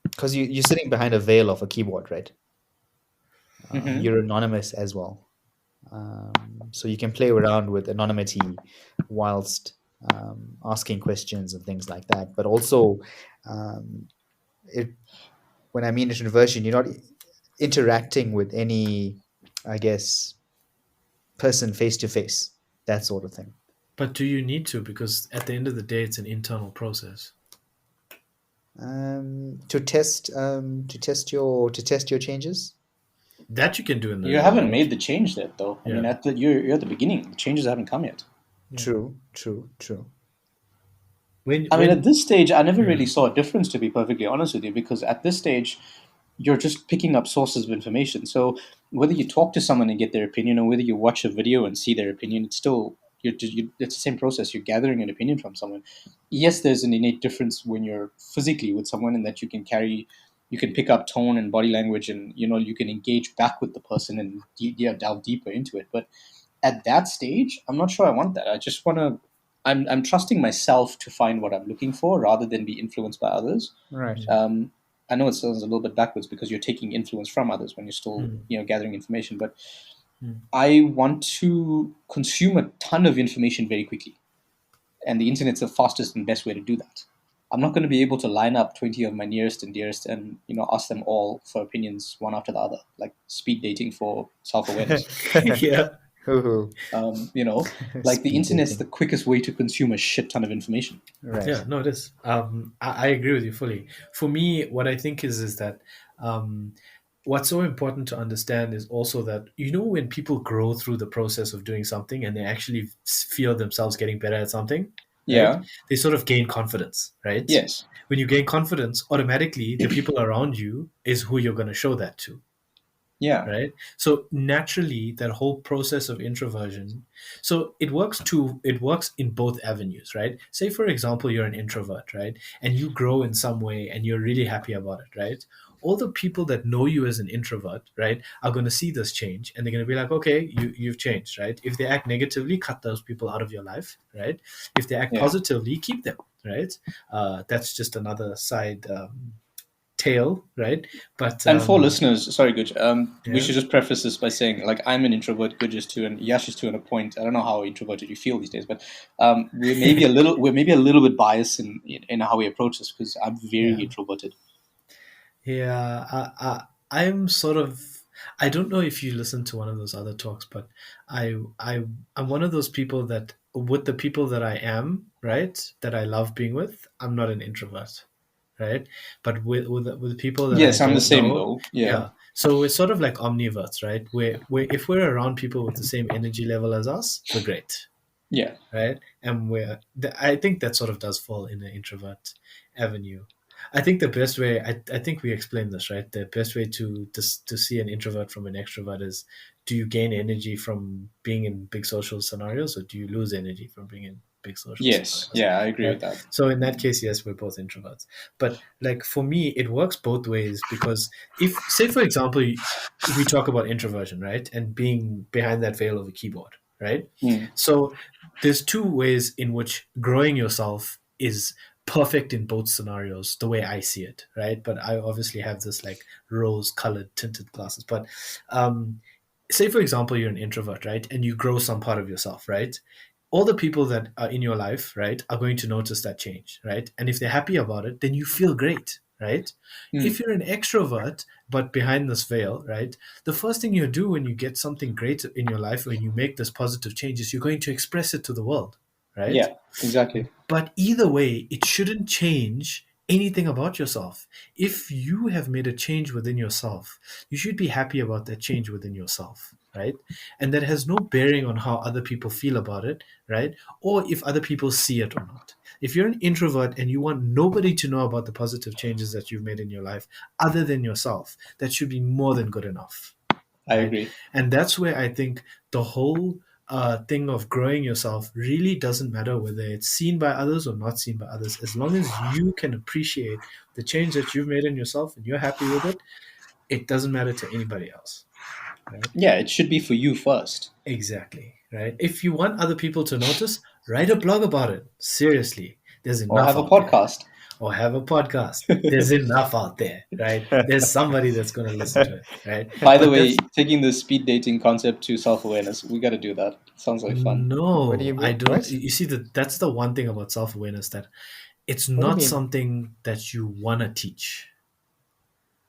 because you're sitting behind a veil of a keyboard, right? Mhm. You're anonymous as well. So you can play around with anonymity whilst asking questions and things like that. But also, it when I mean introversion, you're not interacting with any, I guess, person face to face, that sort of thing. But do you need to? Because at the end of the day, it's an internal process. To test your changes. That you can do in the You real haven't world. made the change yet, though. I mean, Yeah. you're at the beginning. The changes haven't come yet. True. When I mean, at when this stage, I never really saw a difference, to be perfectly honest with you, because at this stage, you're just picking up sources of information. So whether you talk to someone and get their opinion, or whether you watch a video and see their opinion, it's still it's the same process. You're gathering an opinion from someone. Yes, there's an innate difference when you're physically with someone, in that you can pick up tone and body language, and you can engage back with the person and delve deeper into it. But at that stage, I'm not sure I want that. I just want to. I'm trusting myself to find what I'm looking for rather than be influenced by others. Right. I know it sounds a little bit backwards because you're taking influence from others when you're still gathering information, but I want to consume a ton of information very quickly, and the internet's the fastest and best way to do that. I'm not going to be able to line up 20 of my nearest and dearest and ask them all for opinions one after the other, like speed dating for self-awareness. yeah. Hoo-hoo. Like the Speed internet's dating. the quickest way to consume a shit ton of information. Right. Yeah, no, it is. I agree with you fully. For me, what I think is that what's so important to understand is also that when people grow through the process of doing something and they actually feel themselves getting better at something, Yeah. right? They sort of gain confidence, right? Yes. When you gain confidence, automatically the people around you is who you're going to show that to. Yeah. Right. So naturally, that whole process of introversion, so it works in both avenues, right? Say, for example, you're an introvert, right? And you grow in some way and you're really happy about it, right? All the people that know you as an introvert, right, are going to see this change and they're going to be like, okay, you've changed, right? If they act negatively, cut those people out of your life, right? If they act positively, keep them, right? That's just another side tale, right? But And for listeners, sorry, Guj, we yeah. should just preface this by saying, like, I'm an introvert, Guj is too, and Yash is too, on a point. I don't know how introverted you feel these days, but we're maybe a little bit biased in how we approach this, because I'm very introverted. Yeah, I'm sort of. I don't know if you listen to one of those other talks, but I'm one of those people that, with the people that I am, right, that I love being with, I'm not an introvert, right? But with people that Yes, I I'm the don't same know, though. Yeah. So we're sort of like omniverts, right? Where if we're around people with the same energy level as us, we're great, Yeah. right? And I think that sort of does fall in the introvert avenue. I think the best way, I think we explained this, right? The best way to see an introvert from an extrovert is, do you gain energy from being in big social scenarios, or do you lose energy from being in big social Yes. scenarios? Yeah, I agree with Right? that. So in that case, yes, we're both introverts. But like for me, it works both ways, because if, say, for example, we talk about introversion, right? And being behind that veil of a keyboard, right? So there's two ways in which growing yourself is perfect in both scenarios, the way I see it, right? But I obviously have this like rose-colored tinted glasses. But say, for example, you're an introvert, right? And you grow some part of yourself, right? All the people that are in your life, right, are going to notice that change, right? And if they're happy about it, then you feel great, right? If you're an extrovert, but behind this veil, right, the first thing you do when you get something great in your life, when you make this positive change, is you're going to express it to the world, right? Yeah, exactly. But either way, it shouldn't change anything about yourself. If you have made a change within yourself, you should be happy about that change within yourself, right? And that has no bearing on how other people feel about it, right? Or if other people see it or not. If you're an introvert and you want nobody to know about the positive changes that you've made in your life other than yourself, that should be more than good enough. I agree. And that's where I think the whole thing of growing yourself really doesn't matter whether it's seen by others or not seen by others. As long as you can appreciate the change that you've made in yourself and you're happy with it, it doesn't matter to anybody else. Right? Yeah, it should be for you first. Exactly. Right. If you want other people to notice, write a blog about it. Seriously. There's enough. Or have a out there. podcast. Or have a podcast. There's enough out there, right? There's somebody that's going to listen to it, right? By the way, taking the speed dating concept to self-awareness, we got to do that. Sounds like fun. No, What do you mean? I don't. What? You see, that's the one thing about self-awareness, that it's do you not mean? something that you want to teach.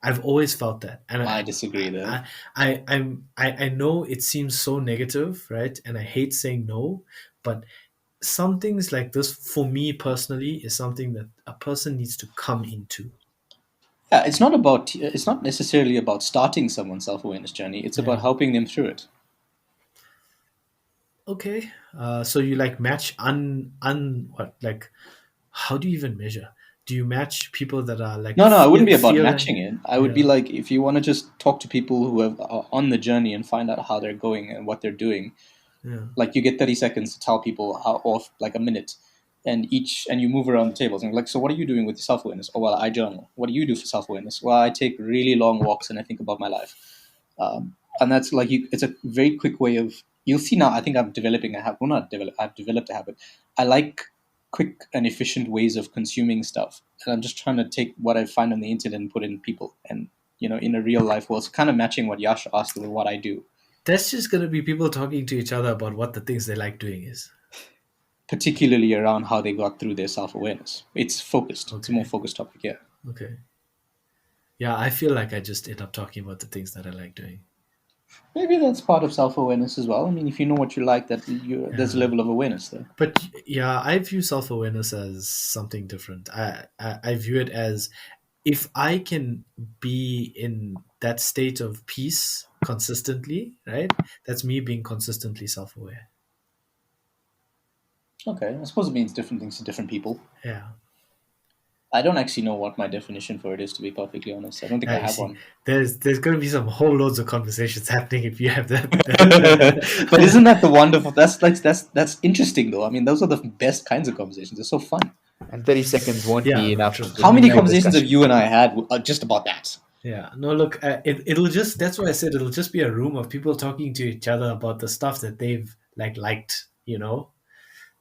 I've always felt that, and I disagree there. I know it seems so negative, right? And I hate saying no, but some things like this, for me personally, is something that a person needs to come into, Yeah, it's not necessarily about starting someone's self-awareness journey. It's about helping them through it. Okay. So you like match what, like, how do you even measure? Do you match people that are like No, I wouldn't be about feeling? matching it. I would be like, if you want to just talk to people who are on the journey and find out how they're going and what they're doing, Yeah. like you get 30 seconds to tell people how, or like a minute, and you move around the tables and like, so what are you doing with your self-awareness? Oh, well, I journal. What do you do for self-awareness? Well, I take really long walks and I think about my life. And that's like, it's a very quick way of, you'll see now, I think I'm developing a habit. Well, not develop, I've developed a habit. I like quick and efficient ways of consuming stuff. And I'm just trying to take what I find on the internet and put it in people and, in a real life world. So kind of matching what Yash asked with what I do. That's just going to be people talking to each other about what the things they like doing is. Particularly around how they got through their self-awareness. It's focused. It's a more focused topic, yeah. Okay. Yeah, I feel like I just end up talking about the things that I like doing. Maybe that's part of self-awareness as well. I mean, if you know what you like, there's a level of awareness there. But yeah, I view self-awareness as something different. I view it as, if I can be in that state of peace consistently, right? That's me being consistently self-aware. Okay, I suppose it means different things to different people. Yeah. I don't actually know what my definition for it is, to be perfectly honest. I don't think I have one. There's going to be some whole loads of conversations happening if you have that. But isn't that the wonderful? That's interesting though. I mean, those are the best kinds of conversations. They're so fun. And 30 seconds won't be enough. True. How many conversations have you and I had just about that? Yeah, no, look, it'll just, that's why I said it'll just be a room of people talking to each other about the stuff that they've liked,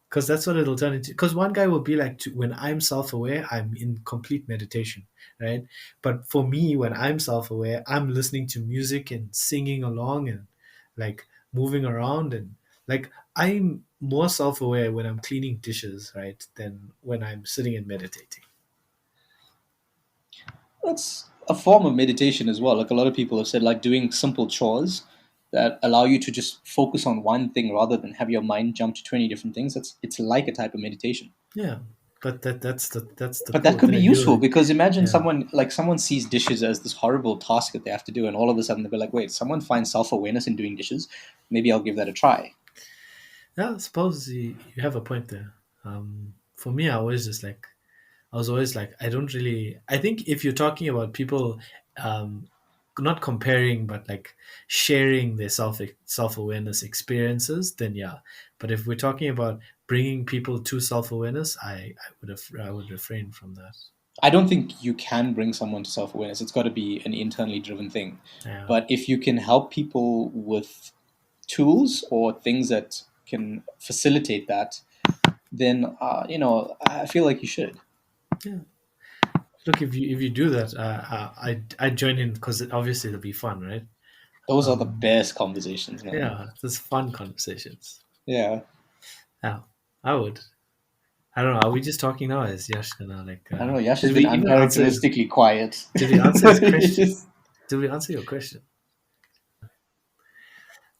because that's what it'll turn into. Because one guy will be like, when I'm self-aware, I'm in complete meditation, right? But for me, when I'm self-aware, I'm listening to music and singing along and like moving around, and like I'm more self-aware when I'm cleaning dishes, right, than when I'm sitting and meditating. That's a form of meditation as well. Like a lot of people have said, like doing simple chores that allow you to just focus on one thing rather than have your mind jump to 20 different things. It's like a type of meditation. Yeah, but that's the But that could be useful, because imagine someone sees dishes as this horrible task that they have to do, and all of a sudden they'll be like, wait, someone finds self-awareness in doing dishes. Maybe I'll give that a try. Yeah, I suppose you have a point there. For me, I was always like, I don't really. I think if you're talking about people, not comparing, but like sharing their self-awareness experiences, then yeah. But if we're talking about bringing people to self-awareness, I would refrain from that. I don't think you can bring someone to self-awareness. It's got to be an internally driven thing. Yeah. But if you can help people with tools or things that can facilitate that, then I feel like you should. Yeah. Look, if you do that, I join in, because obviously it'll be fun, right? Those are the best conversations, man. Yeah, there's fun conversations. Yeah. Yeah, I would. I don't know. Are we just talking now? Is Yash gonna I don't know. Yash has been uncharacteristically quiet. Did we answer his question? Did we answer your question?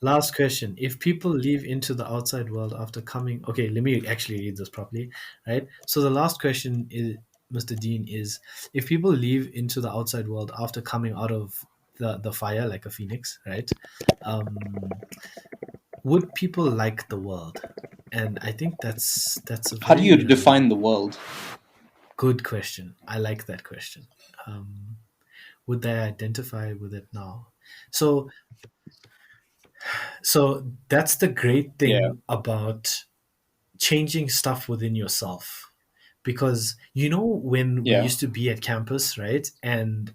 Last question. If people leave into the outside world after coming... Okay, let me actually read this properly, right? So the last question, is, Mr. Dean, is, if people leave into the outside world after coming out of the fire like a phoenix, right? Would people like the world? And I think that's a How do you define the world? Good question. I like that question. Would they identify with it now? So that's the great thing about changing stuff within yourself, because when we used to be at campus, right, and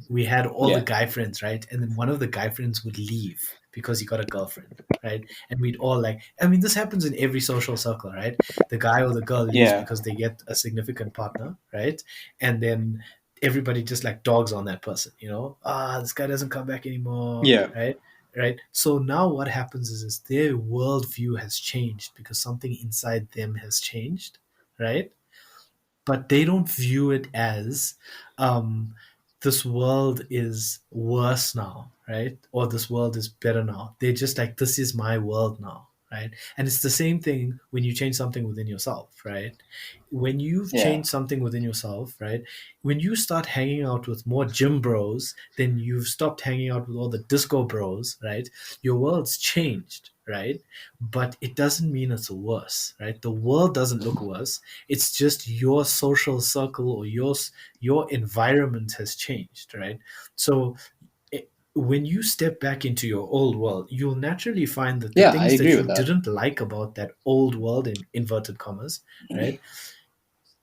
we had all the guy friends, right, and then one of the guy friends would leave because he got a girlfriend, right, and we'd all this happens in every social circle, right? The guy or the girl leaves because they get a significant partner, right, and then everybody just dogs on that person, this guy doesn't come back anymore, right? So now what happens is their worldview has changed because something inside them has changed, right? But they don't view it as this world is worse now, right? Or this world is better now. They're just this is my world now, right? And it's the same thing when you change something within yourself, right? When you've Yeah. changed something within yourself, right? When you start hanging out with more gym bros, then you've stopped hanging out with all the disco bros, right? Your world's changed, right? But it doesn't mean it's worse, right? The world doesn't look worse. It's just your social circle or your environment has changed, right? So when you step back into your old world, you'll naturally find that the Yeah, I things that agree you with that. didn't like about that old world, in inverted commas, right,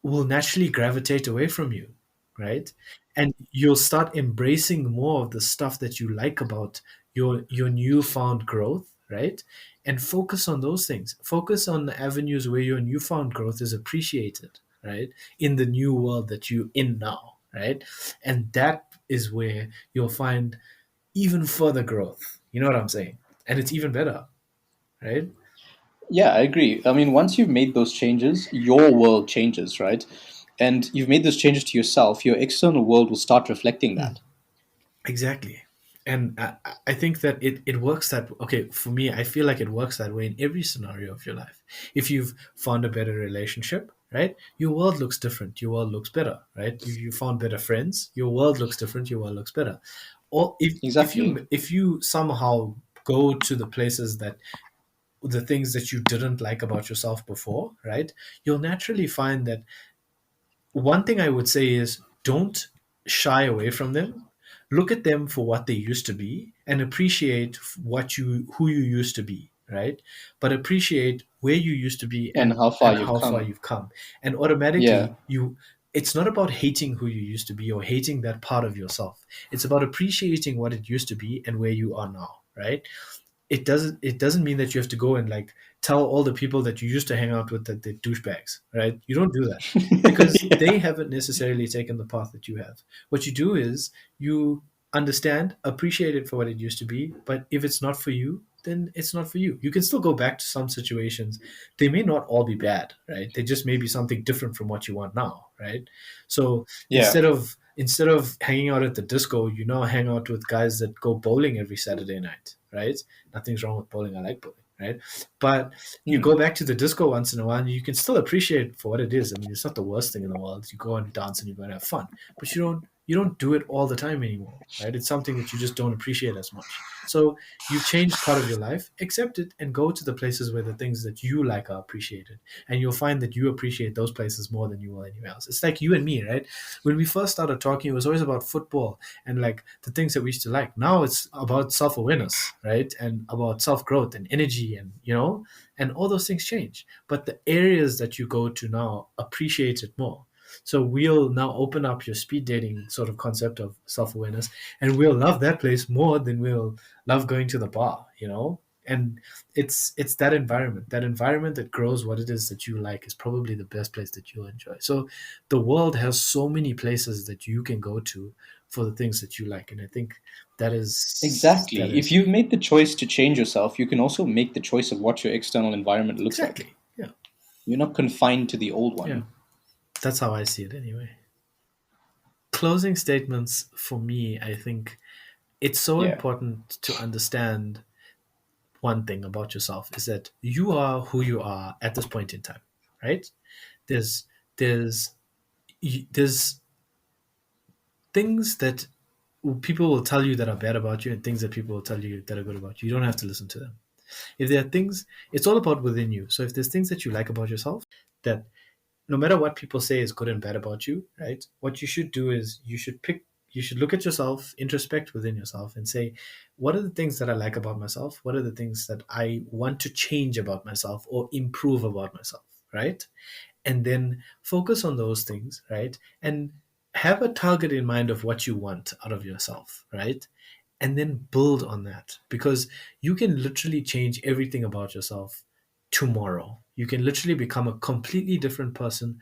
will naturally gravitate away from you, right? And you'll start embracing more of the stuff that you like about your newfound growth, right? And focus on those things. Focus on the avenues where your newfound growth is appreciated, right? In the new world that you're in now, right? And that is where you'll find even further growth. You know what I'm saying? And it's even better, right? Yeah, I agree. I mean, once you've made those changes, your world changes, right? And you've made those changes to yourself, your external world will start reflecting that. Exactly. And I think that it works that, okay, for me, I feel like it works that way in every scenario of your life. If you've found a better relationship, right, your world looks different. Your world looks better, right? If you found better friends, your world looks different. Your world looks better. Or Exactly. if you somehow go to the places that the things that you didn't like about yourself before, right, you'll naturally find that one thing I would say is don't shy away from them. Look at them for what they used to be and appreciate who you used to be, right? But appreciate where you used to be And how far and you've how far come. you've come. And Yeah. automatically it's not about hating who you used to be or hating that part of yourself. It's about appreciating what it used to be and where you are now, right? It doesn't mean that you have to go and like tell all the people that you used to hang out with that they're douchebags, right? You don't do that because Yeah. they haven't necessarily taken the path that you have. What you do is you understand, appreciate it for what it used to be, but if it's not for you, then it's not for you. You can still go back to some situations. They may not all be bad, right? They just may be something different from what you want now, right? So Yeah. instead of hanging out at the disco, you now hang out with guys that go bowling every Saturday night, right? Nothing's wrong with bowling. I like bowling, right? But you Hmm. go back to the disco once in a while, and you can still appreciate it for what it is. I mean, it's not the worst thing in the world. You go and dance and you go and have fun, but you don't do it all the time anymore, right? It's something that you just don't appreciate as much. So you've changed part of your life, accept it, and go to the places where the things that you like are appreciated, and you'll find that you appreciate those places more than you will anywhere else. It's like you and me, right? When we first started talking, it was always about football and like the things that we used to like. Now it's about self-awareness, right? And about self-growth and energy, and and all those things change. But the areas that you go to now appreciate it more. So we'll now open up your speed dating sort of concept of self-awareness, and we'll love that place more than we'll love going to the bar. And it's that environment that grows what it is that you like is probably the best place that you'll enjoy. So the world has so many places that you can go to for the things that you like, and I think that Exactly. If is you've made the choice to change yourself, you can also make the choice of what your external environment looks like. exactly. Yeah. You're not confined to the old Yeah. one. That's how I see it anyway. Closing statements for me, I think it's so Yeah. important to understand one thing about yourself is that you are who you are at this point in time, right? There's there's there's things that people will tell you that are bad about you and things that people will tell you that are good about you. You don't have to listen to them. If there are things, it's all about within you. So if there's things that you like about yourself, that no matter what people say is good and bad about you, right? What you should do is you should look at yourself, introspect within yourself, and say, what are the things that I like about myself? What are the things that I want to change about myself or improve about myself, right? And then focus on those things, right? And have a target in mind of what you want out of yourself, right? And then build on that, because you can literally change everything about yourself tomorrow. You can literally become a completely different person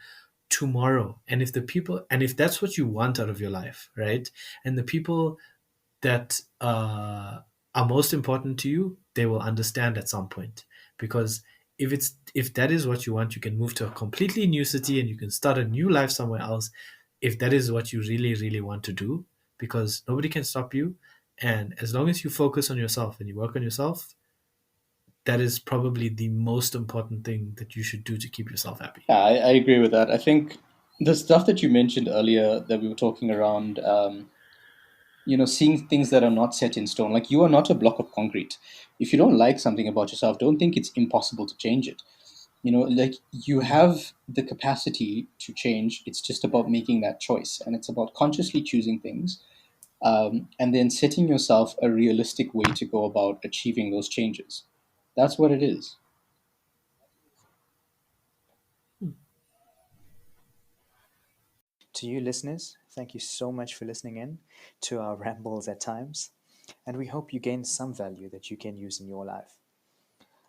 tomorrow. And if that's what you want out of your life, right? And the people that are most important to you, they will understand at some point. Because if that is what you want, you can move to a completely new city and you can start a new life somewhere else. If that is what you really, really want to do, because nobody can stop you. And as long as you focus on yourself and you work on yourself, that is probably the most important thing that you should do to keep yourself happy. Yeah, I agree with that. I think the stuff that you mentioned earlier that we were talking around, seeing things that are not set in stone, like you are not a block of concrete. If you don't like something about yourself, don't think it's impossible to change it. Like you have the capacity to change. It's just about making that choice, and it's about consciously choosing things, and then setting yourself a realistic way to go about achieving those changes. That's what it is. To you listeners, thank you so much for listening in to our rambles at times, and we hope you gain some value that you can use in your life.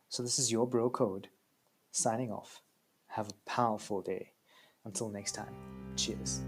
So this is your bro code signing off. Have a powerful day. Until next time, cheers.